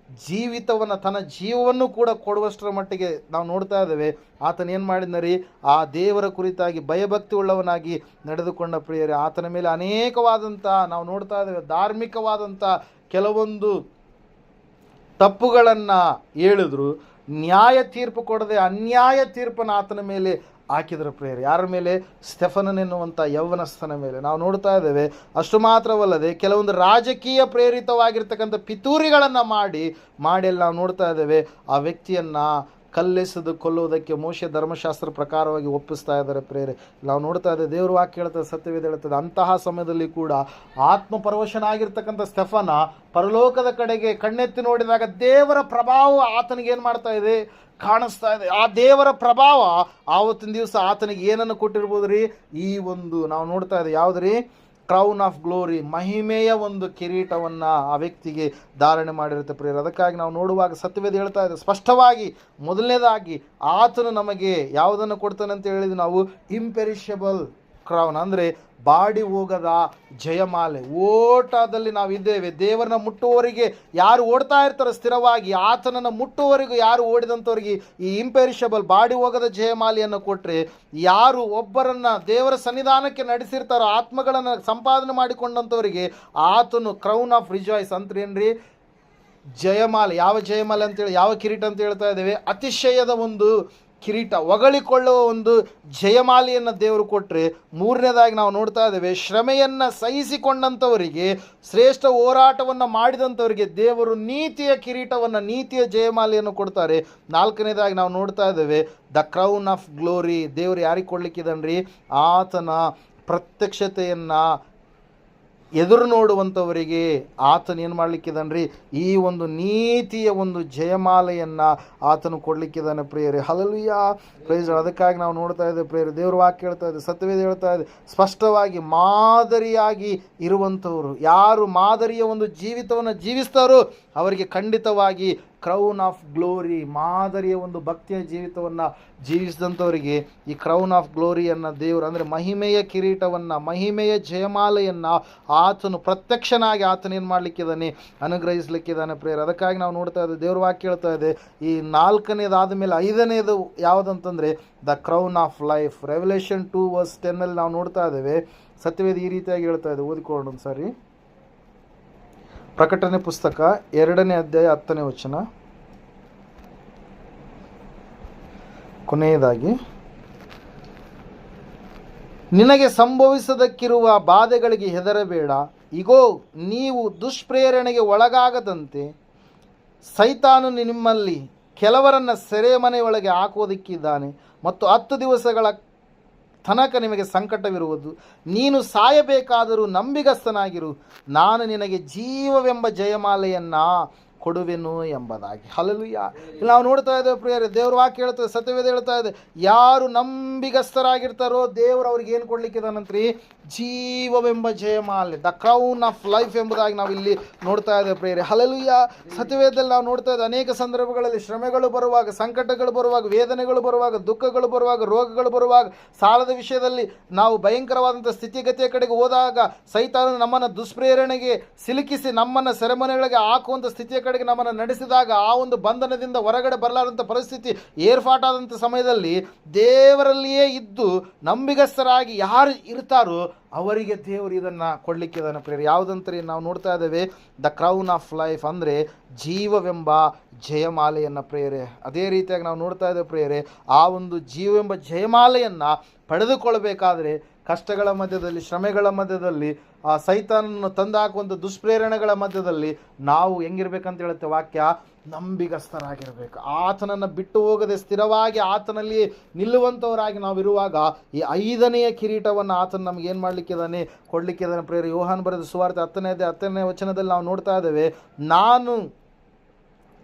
ಜೀವಿತವನ್ನು, ತನ್ನ ಜೀವವನ್ನು ಕೂಡ ಕೊಡುವಷ್ಟರ ಮಟ್ಟಿಗೆ ನಾವು ನೋಡ್ತಾ ಇದ್ದೇವೆ. ಆತನ ಏನು ಮಾಡಿದನರಿ? ಆ ದೇವರ ಕುರಿತಾಗಿ ಭಯಭಕ್ತಿ ಉಳ್ಳವನಾಗಿ ನಡೆದುಕೊಂಡ ಪ್ರಿಯರೇ. ಆತನ ಮೇಲೆ ಅನೇಕವಾದಂಥ ನಾವು ನೋಡ್ತಾ ಇದ್ದೇವೆ, ಧಾರ್ಮಿಕವಾದಂಥ ಕೆಲವೊಂದು ತಪ್ಪುಗಳನ್ನು ಹೇಳಿದ್ರು, ನ್ಯಾಯ ತೀರ್ಪು ಕೊಡದೆ ಅನ್ಯಾಯ ತೀರ್ಪನ್ನು ಆತನ ಮೇಲೆ ಹಾಕಿದ್ರು ಪ್ರಿಯರೇ. ಯಾರ ಮೇಲೆ? ಸ್ಟೆಫನನ್ ಎನ್ನುವಂಥ ಯೌವನಸ್ಥನ ಮೇಲೆ. ನಾವು ನೋಡ್ತಾ ಇದ್ದೇವೆ. ಅಷ್ಟು ಮಾತ್ರವಲ್ಲದೆ ಕೆಲವೊಂದು ರಾಜಕೀಯ ಪ್ರೇರಿತವಾಗಿರ್ತಕ್ಕಂಥ ಪಿತೂರಿಗಳನ್ನು ಮಾಡಿ ಅಲ್ಲಿ ನಾವು ನೋಡ್ತಾ ಇದ್ದೇವೆ, ಆ ವ್ಯಕ್ತಿಯನ್ನು ಕಲ್ಲೆಸೆದು ಕೊಲ್ಲುವುದಕ್ಕೆ ಮೋಶೆ ಧರ್ಮಶಾಸ್ತ್ರ ಪ್ರಕಾರವಾಗಿ ಒಪ್ಪಿಸ್ತಾ ಇದ್ದಾರೆ ಪ್ರೇರೆ. ನಾವು ನೋಡ್ತಾ ಇದ್ದೇವೆ, ದೇವ್ರ ವಾಕ್ಯ ಹೇಳ್ತದೆ, ಸತ್ಯವೇದ ಹೇಳ್ತದೆ. ಅಂತಹ ಸಮಯದಲ್ಲಿ ಕೂಡ ಆತ್ಮಪರವಶನಾಗಿರ್ತಕ್ಕಂಥ ಸ್ಟೆಫನ ಪರಲೋಕದ ಕಡೆಗೆ ಕಣ್ಣೆತ್ತಿ ನೋಡಿದಾಗ ದೇವರ ಪ್ರಭಾವ ಆತನಿಗೆ ಏನು ಮಾಡ್ತಾ ಇದೆ? ಕಾಣಿಸ್ತಾ ಇದೆ. ಆ ದೇವರ ಪ್ರಭಾವ ಆವತ್ತಿನ ದಿವಸ ಆತನಿಗೆ ಏನನ್ನು ಕೊಟ್ಟಿರ್ಬೋದು ರೀ? ಈ ಒಂದು ನಾವು ನೋಡ್ತಾ ಇದ್ದೇವೆ, ಯಾವುದು ರೀ? ಕ್ರೌನ್ ಆಫ್ ಗ್ಲೋರಿ, ಮಹಿಮೆಯ ಒಂದು ಕಿರೀಟವನ್ನು ಆ ವ್ಯಕ್ತಿಗೆ ಧಾರಣೆ ಮಾಡಿರುತ್ತೆ ಪ್ರಿಯರು. ಅದಕ್ಕಾಗಿ ನಾವು ನೋಡುವಾಗ ಸತ್ಯವೇದ ಹೇಳ್ತಾ ಇದೆ ಸ್ಪಷ್ಟವಾಗಿ, ಮೊದಲನೇದಾಗಿ ಆತನು ನಮಗೆ ಯಾವುದನ್ನು ಕೊಡ್ತಾನೆ ಅಂತ ಹೇಳಿದ್ವಿ ನಾವು? ಇಂಪೆರಿಷಬಲ್ ಕ್ರೌನ್, ಅಂದರೆ ಬಾಡಿ ಹೋಗದ ಜಯಮಾಲೆ. ಓಟದಲ್ಲಿ ನಾವಿದ್ದೇವೆ. ದೇವರನ್ನ ಮುಟ್ಟುವವರಿಗೆ ಯಾರು ಓಡ್ತಾ ಇರ್ತಾರೆ ಸ್ಥಿರವಾಗಿ, ಆತನನ್ನು ಮುಟ್ಟುವವರೆಗೂ ಯಾರು ಓಡಿದಂಥವ್ರಿಗೆ ಈ ಇಂಪೆರಿಷಬಲ್ ಬಾಡಿ ಹೋಗದ ಜಯಮಾಲೆಯನ್ನು ಕೊಟ್ಟರೆ, ಯಾರು ಒಬ್ಬರನ್ನು ದೇವರ ಸನ್ನಿಧಾನಕ್ಕೆ ನಡೆಸಿರ್ತಾರೋ, ಆತ್ಮಗಳನ್ನು ಸಂಪಾದನೆ ಮಾಡಿಕೊಂಡಂಥವರಿಗೆ ಆತನು ಕ್ರೌನ್ ಆಫ್ ರಿಜಾಯ್ಸ್ ಅಂತ್ರೇನ್ರಿ? ಜಯಮಾಲೆ. ಯಾವ ಜಯಮಾಲೆ ಅಂತೇಳಿ, ಯಾವ ಕಿರೀಟ ಅಂತ ಹೇಳ್ತಾ ಇದ್ದೇವೆ? ಅತಿಶಯದ ಒಂದು ಕಿರೀಟ, ಹೊಗಳಿಕೊಳ್ಳುವ ಒಂದು ಜಯಮಾಲೆಯನ್ನು ದೇವರು ಕೊಟ್ಟರೆ. ಮೂರನೇದಾಗಿ ನಾವು ನೋಡ್ತಾ ಇದ್ದೇವೆ, ಶ್ರಮೆಯನ್ನು ಸಹಿಸಿಕೊಂಡಂಥವರಿಗೆ, ಶ್ರೇಷ್ಠ ಹೋರಾಟವನ್ನು ಮಾಡಿದಂಥವರಿಗೆ ದೇವರು ನೀತಿಯ ಕಿರೀಟವನ್ನು, ನೀತಿಯ ಜಯಮಾಲೆಯನ್ನು ಕೊಡ್ತಾರೆ. ನಾಲ್ಕನೇದಾಗಿ ನಾವು ನೋಡ್ತಾ ಇದ್ದೇವೆ, ದ ಕ್ರೌನ್ ಆಫ್ ಗ್ಲೋರಿ. ದೇವರು ಯಾರಿಗೆ ಕೊಡ್ಲಿಕ್ಕಿದನ್ರಿ? ಆತನ ಪ್ರತ್ಯಕ್ಷತೆಯನ್ನು ಎದುರು ನೋಡುವಂಥವರಿಗೆ ಆತನು ಏನು ಮಾಡಲಿಕ್ಕಿದ್ದಾನೆ? ಈ ಒಂದು ನೀತಿಯ ಒಂದು ಜಯಮಾಲೆಯನ್ನು ಆತನು ಕೊಡಲಿಕ್ಕಿದ್ದಾನೆ ಪ್ರಿಯರೇ. Hallelujah, praise. ಅದಕ್ಕಾಗಿ ನಾವು ನೋಡ್ತಾ ಇದ್ದೇವೆ ಪ್ರಿಯರೇ, ದೇವ್ರ ವಾಕ್ಯ ಹೇಳ್ತಾ ಇದೆ, ಸತ್ಯವೇದ ಹೇಳ್ತಾ ಇದೆ ಸ್ಪಷ್ಟವಾಗಿ, ಮಾದರಿಯಾಗಿ ಇರುವಂಥವರು ಯಾರು ಮಾದರಿಯ ಒಂದು ಜೀವಿತವನ್ನು ಜೀವಿಸ್ತಾರೋ ಅವರಿಗೆ ಖಂಡಿತವಾಗಿ ಕ್ರೌನ್ ಆಫ್ ಗ್ಲೋರಿ, ಮಾದರಿಯ ಒಂದು ಭಕ್ತಿಯ ಜೀವಿತವನ್ನು ಜೀವಿಸಿದಂಥವರಿಗೆ ಈ ಕ್ರೌನ್ ಆಫ್ ಗ್ಲೋರಿಯನ್ನು ದೇವರು, ಅಂದರೆ ಮಹಿಮೆಯ ಕಿರೀಟವನ್ನು, ಮಹಿಮೆಯ ಜಯಮಾಲೆಯನ್ನು ಆತನು ಪ್ರತ್ಯಕ್ಷನಾಗಿ ಆತನ ಏನು ಮಾಡಲಿಕ್ಕಿದ್ದಾನೆ, ಅನುಗ್ರಹಿಸಲಿಕ್ಕಿದ್ದಾನೆ ಪ್ರೇಯರ್. ಅದಕ್ಕಾಗಿ ನಾವು ನೋಡ್ತಾ ಇದ್ದೇವೆ, ದೇವ್ರ ವಾಕ್ಯ ಹೇಳ್ತಾ ಇದೆ, ಈ 4ನೇದಾದ ಮೇಲೆ 5ನೇದು ಯಾವುದಂತಂದರೆ the crown of life. Revelation 2:10 ನಾವು ನೋಡ್ತಾ ಇದ್ದೇವೆ. ಸತ್ಯವೇದ ಈ ರೀತಿಯಾಗಿ ಹೇಳ್ತಾ ಇದೆ, ಓದಿಕೊಂಡು ಒಂದು ಸಾರಿ. ಪ್ರಕಟಣೆ ಪುಸ್ತಕ 2ನೇ ಅಧ್ಯಾಯ 10ನೇ ವಚನ, ಕೊನೆಯದಾಗಿ, ನಿನಗೆ ಸಂಭವಿಸದಕ್ಕಿರುವ ಬಾಧೆಗಳಿಗೆ ಹೆದರಬೇಡ, ಇಗೋ ನೀವು ದುಷ್ಪ್ರೇರಣೆಗೆ ಒಳಗಾಗದಂತೆ ಸೈತಾನನು ನಿಮ್ಮಲ್ಲಿ ಕೆಲವರನ್ನು ಸೆರೆಮನೆಯೊಳಗೆ ಹಾಕುವುದಕ್ಕಿದ್ದಾನೆ ಮತ್ತು 10 ದಿವಸಗಳ ತನಕ ನಿಮಗೆ ಸಂಕಟವಿರುವುದು. ನೀನು ಸಾಯಬೇಕಾದರೂ ನಂಬಿಗಸ್ತನಾಗಿರು, ನಾನು ನಿನಗೆ ಜೀವವೆಂಬ ಜಯಮಾಲೆಯನ್ನು ಕೊಡುವೆನು ಎಂಬುದಾಗಿ. ಹಲ್ಲೆಲೂಯಾ. ಇಲ್ಲಿ ನಾವು ನೋಡ್ತಾ ಇದ್ದೇವೆ ಪ್ರಿಯರೇ, ದೇವ್ರ ವಾಕ್ಯ ಹೇಳ್ತದೆ, ಸತ್ಯವೇದ ಹೇಳ್ತಾ ಇದೆ, ಯಾರು ನಂಬಿಗಸ್ತರಾಗಿರ್ತಾರೋ ದೇವರು ಅವ್ರಿಗೆ ಏನು ಕೊಡ್ಲಿಕ್ಕಿದಾನಂತ್ರಿ, ಜೀವವೆಂಬ ಜಯಮಾಲೆ, ದ ಕ್ರೌನ್ ಆಫ್ ಲೈಫ್ ಎಂಬುದಾಗಿ ನಾವು ಇಲ್ಲಿ ನೋಡ್ತಾ ಇದ್ದೇವೆ ಪ್ರಿಯರೇ. ಹಲ್ಲೆಲೂಯಾ. ಸತ್ಯವೇದದಲ್ಲಿ ನಾವು ನೋಡ್ತಾ ಇದ್ದೇವೆ, ಅನೇಕ ಸಂದರ್ಭಗಳಲ್ಲಿ ಶ್ರಮೆಗಳು ಬರುವಾಗ, ಸಂಕಟಗಳು ಬರುವಾಗ, ವೇದನೆಗಳು ಬರುವಾಗ, ದುಃಖಗಳು ಬರುವಾಗ, ರೋಗಗಳು ಬರುವಾಗ, ಸಾಲದ ವಿಷಯದಲ್ಲಿ ನಾವು ಭಯಂಕರವಾದಂಥ ಸ್ಥಿತಿಗತಿಯ ಕಡೆಗೆ ಹೋದಾಗ ಸೈತಾನನು ನಮ್ಮನ್ನು ದುಷ್ಪ್ರೇರಣೆಗೆ ಸಿಲುಕಿಸಿ ನಮ್ಮನ್ನು ಸೆರೆಮನೆಗಳಿಗೆ ಹಾಕುವಂಥ ಸ್ಥಿತಿಯ ಕಡೆಗೆ ನಮ್ಮನ್ನು ನಡೆಸಿದಾಗ, ಆ ಒಂದು ಬಂಧನದಿಂದ ಹೊರಗಡೆ ಬರಲಾರಂಥ ಪರಿಸ್ಥಿತಿ ಏರ್ಪಾಟಾದಂಥ ಸಮಯದಲ್ಲಿ ದೇವರಲ್ಲಿಯೇ ಇದ್ದು ನಂಬಿಗಸ್ತರಾಗಿ ಯಾರು ಇರ್ತಾರೋ ಅವರಿಗೆ ದೇವರು ಇದನ್ನು ಕೊಡಲಿಕ್ಕಿದ್ದಾನೆ ಪ್ರೇರೆ. ಯಾವುದಂತರಿ ನಾವು ನೋಡ್ತಾ ಇದ್ದೇವೆ, ದ ಕ್ರೌನ್ ಆಫ್ ಲೈಫ್, ಅಂದರೆ ಜೀವವೆಂಬ ಜಯಮಾಲೆಯನ್ನು ಪ್ರೇರೆ. ಅದೇ ರೀತಿಯಾಗಿ ನಾವು ನೋಡ್ತಾ ಇದ್ದೇವೆ ಪ್ರೇರೆ, ಆ ಒಂದು ಜೀವವೆಂಬ ಜಯಮಾಲೆಯನ್ನು ಪಡೆದುಕೊಳ್ಳಬೇಕಾದ್ರೆ ಕಷ್ಟಗಳ ಮಧ್ಯದಲ್ಲಿ, ಶ್ರಮೆಗಳ ಮಧ್ಯದಲ್ಲಿ, ಆ ಸೈತಾನನ್ನು ತಂದಾಕುವಂಥ ದುಷ್ಪ್ರೇರಣೆಗಳ ಮಧ್ಯದಲ್ಲಿ ನಾವು ಹೆಂಗಿರ್ಬೇಕಂತ ಹೇಳುತ್ತೆ ವಾಕ್ಯ, ನಂಬಿಗಸ್ತರಾಗಿರಬೇಕು. ಆತನನ್ನು ಬಿಟ್ಟು ಹೋಗದೆ ಸ್ಥಿರವಾಗಿ ಆತನಲ್ಲಿ ನಿಲ್ಲುವಂಥವರಾಗಿ ನಾವಿರುವಾಗ ಈ 5ನೆಯ ಕಿರೀಟವನ್ನು ಆತನ ನಮ್ಗೆ ಏನು ಮಾಡಲಿಕ್ಕಿದ್ದಾನೆ, ಕೊಡಲಿಕ್ಕಿದ್ದಾನೆ ಪ್ರೇರೆ. ಯೋಹಾನ್ ಬರೆದ ಸುವಾರ್ತೆ 10ನೇ ವಚನದಲ್ಲಿ ನಾವು ನೋಡ್ತಾ ಇದ್ದೇವೆ, ನಾನು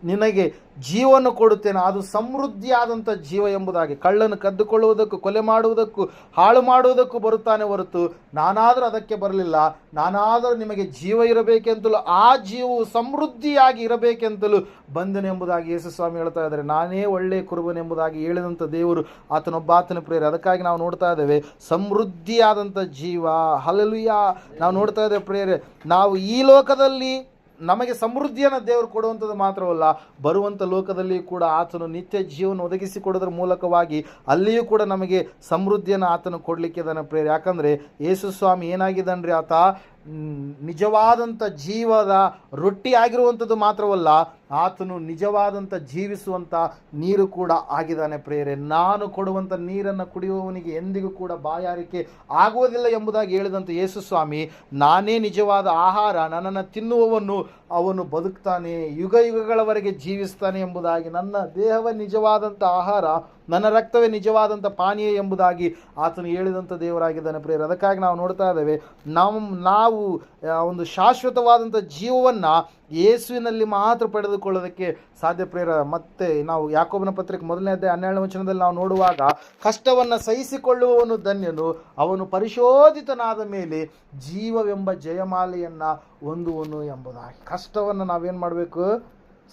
ನಿನಗೆ ಜೀವವನ್ನು ಕೊಡುತ್ತೇನೆ, ಅದು ಸಮೃದ್ಧಿಯಾದಂಥ ಜೀವ ಎಂಬುದಾಗಿ. ಕಳ್ಳನ್ನು ಕದ್ದುಕೊಳ್ಳುವುದಕ್ಕೂ, ಕೊಲೆ ಮಾಡುವುದಕ್ಕೂ, ಹಾಳು ಮಾಡುವುದಕ್ಕೂ ಬರುತ್ತಾನೆ ಹೊರತು ನಾನಾದರೂ ಅದಕ್ಕೆ ಬರಲಿಲ್ಲ. ನಾನಾದರೂ ನಿಮಗೆ ಜೀವ ಇರಬೇಕೆಂತಲೂ ಆ ಜೀವವು ಸಮೃದ್ಧಿಯಾಗಿ ಇರಬೇಕೆಂತಲೂ ಬಂದನೆಂಬುದಾಗಿ ಯೇಸು ಸ್ವಾಮಿ ಹೇಳ್ತಾ ಇದ್ದಾರೆ. ನಾನೇ ಒಳ್ಳೆಯ ಕುರುಬನೆಂಬುದಾಗಿ ಹೇಳಿದಂಥ ದೇವರು ಆತನೊಬ್ಬಾತನ ಪ್ರೇರೆ. ಅದಕ್ಕಾಗಿ ನಾವು ನೋಡ್ತಾ ಇದ್ದೇವೆ ಸಮೃದ್ಧಿಯಾದಂಥ ಜೀವ. ಹಲ್ಲೆಲೂಯಾ. ನಾವು ನೋಡ್ತಾ ಇದ್ದೇವೆ ಪ್ರೇರೆ, ನಾವು ಈ ಲೋಕದಲ್ಲಿ ನಮಗೆ ಸಮೃದ್ಧಿಯನ್ನು ದೇವರು ಕೊಡುವಂಥದ್ದು ಮಾತ್ರವಲ್ಲ, ಬರುವಂಥ ಲೋಕದಲ್ಲಿ ಕೂಡ ಆತನು ನಿತ್ಯ ಜೀವನ ಒದಗಿಸಿಕೊಡೋದ್ರ ಮೂಲಕವಾಗಿ ಅಲ್ಲಿಯೂ ಕೂಡ ನಮಗೆ ಸಮೃದ್ಧಿಯನ್ನು ಆತನು ಕೊಡಲಿಕ್ಕಿದ್ದಾನೆ ಪ್ರೇರೆ. ಯಾಕಂದರೆ ಯೇಸು ಸ್ವಾಮಿ ಏನಾಗಿದ್ದಾನ್ರಿ, ಆತ ನಿಜವಾದಂಥ ಜೀವದ ರೊಟ್ಟಿ ಆಗಿರುವಂಥದ್ದು ಮಾತ್ರವಲ್ಲ, ಆತನು ನಿಜವಾದಂಥ ಜೀವಿಸುವಂಥ ನೀರು ಕೂಡ ಆಗಿದ್ದಾನೆ ಪ್ರೇರೆ. ನಾನು ಕೊಡುವಂಥ ನೀರನ್ನು ಕುಡಿಯುವವನಿಗೆ ಎಂದಿಗೂ ಕೂಡ ಬಾಯಾರಿಕೆ ಆಗುವುದಿಲ್ಲ ಎಂಬುದಾಗಿ ಹೇಳಿದಂಥ ಯೇಸು ಸ್ವಾಮಿ, ನಾನೇ ನಿಜವಾದ ಆಹಾರ, ನನ್ನನ್ನು ತಿನ್ನುವವನು ಅವನು ಬದುಕ್ತಾನೆ, ಯುಗ ಯುಗಗಳವರೆಗೆ ಜೀವಿಸ್ತಾನೆ ಎಂಬುದಾಗಿ, ನನ್ನ ದೇಹವೇ ನಿಜವಾದಂಥ ಆಹಾರ, ನನ್ನ ರಕ್ತವೇ ನಿಜವಾದಂಥ ಪಾನೀಯ ಎಂಬುದಾಗಿ ಆತನು ಹೇಳಿದಂಥ ದೇವರಾಗಿದ್ದಾನೆ ಪ್ರೇರೆ. ಅದಕ್ಕಾಗಿ ನಾವು ನೋಡ್ತಾ ಇದ್ದೇವೆ, ನಾವು ಒಂದು ಶಾಶ್ವತವಾದಂಥ ಜೀವವನ್ನು ಯೇಸುವಿನಲ್ಲಿ ಮಾತ್ರ ಪಡೆದುಕೊಳ್ಳೋದಕ್ಕೆ ಸಾಧ್ಯ ಪ್ರೇರ. ಮತ್ತೆ ನಾವು ಯಾಕೋಬನ ಪತ್ರಿಕೆ 1ನೇ ಅಧ್ಯಾಯ 12ನೇ ವಚನದಲ್ಲಿ ನಾವು ನೋಡುವಾಗ, ಕಷ್ಟವನ್ನು ಸಹಿಸಿಕೊಳ್ಳುವವನು ಧನ್ಯನು, ಅವನು ಪರಿಶೋಧಿತನಾದ ಮೇಲೆ ಜೀವವೆಂಬ ಜಯಮಾಲೆಯನ್ನು ಹೊಂದುವನು ಎಂಬುದಾಗಿ. ಕಷ್ಟವನ್ನು ನಾವೇನು ಮಾಡಬೇಕು,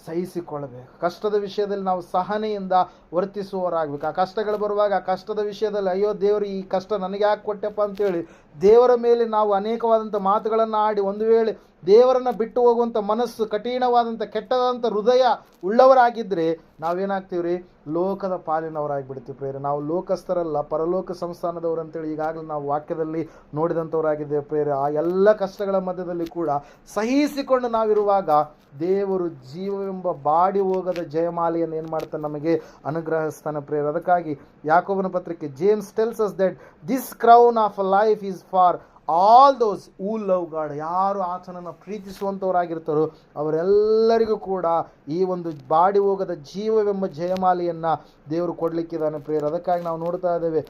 ಸಹಿಸಿಕೊಳ್ಳಬೇಕು. ಕಷ್ಟದ ವಿಷಯದಲ್ಲಿ ನಾವು ಸಹನೆಯಿಂದ ವರ್ತಿಸುವವರಾಗಬೇಕು. ಆ ಕಷ್ಟಗಳು ಬರುವಾಗ ಆ ಕಷ್ಟದ ವಿಷಯದಲ್ಲಿ, ಅಯ್ಯೋ ದೇವರು ಈ ಕಷ್ಟ ನನಗೆ ಯಾಕೆ ಕೊಟ್ಟೆಪ್ಪ ಅಂತೇಳಿ ದೇವರ ಮೇಲೆ ನಾವು ಅನೇಕವಾದಂಥ ಮಾತುಗಳನ್ನು ಆಡಿ, ಒಂದು ವೇಳೆ ದೇವರನ್ನು ಬಿಟ್ಟು ಹೋಗುವಂಥ ಮನಸ್ಸು, ಕಠಿಣವಾದಂಥ ಕೆಟ್ಟದಂಥ ಹೃದಯ ಉಳ್ಳವರಾಗಿದ್ದರೆ ನಾವೇನಾಗ್ತೀವಿ ರೀ, ಲೋಕದ ಪಾಲಿನವರಾಗಿಬಿಡ್ತೀವಿ ಪ್ರೇರೆ. ನಾವು ಲೋಕಸ್ಥರಲ್ಲ, ಪರಲೋಕ ಸಂಸ್ಥಾನದವರು ಅಂತೇಳಿ ಈಗಾಗಲೇ ನಾವು ವಾಕ್ಯದಲ್ಲಿ ನೋಡಿದಂಥವರಾಗಿದ್ದೇವೆ ಪ್ರೇರೆ. ಆ ಎಲ್ಲ ಕಷ್ಟಗಳ ಮಧ್ಯದಲ್ಲಿ ಕೂಡ ಸಹಿಸಿಕೊಂಡು ನಾವಿರುವಾಗ ದೇವರು ಜೀವವೆಂಬ ಬಾಡಿ ಹೋಗದ ಜಯಮಾಲೆಯನ್ನು ಏನು ಮಾಡ್ತಾನೆ, ನಮಗೆ ಅನುಗ್ರಹಿಸ್ತಾನೆ ಪ್ರೇರೆ. ಅದಕ್ಕಾಗಿ ಯಾಕೋಬನ ಪತ್ರಿಕೆ, James tells us that this crown of life is for all those who love god. ಯಾರು ಆತನನ್ನು ಪ್ರೀತಿಸುವಂಥವರಾಗಿರ್ತಾರೋ ಅವರೆಲ್ಲರಿಗೂ ಕೂಡ ಈ ಒಂದು ಬಾಡಿ ಹೋಗದ ಜೀವವೆಂಬ ಜಯಮಾಲೆಯನ್ನು ದೇವರು ಕೊಡಲಿಕ್ಕಿದ್ದಾನೆ ಪ್ರೇರೆ. ಅದಕ್ಕಾಗಿ ನಾವು ನೋಡ್ತಾ ಇದ್ದೇವೆ,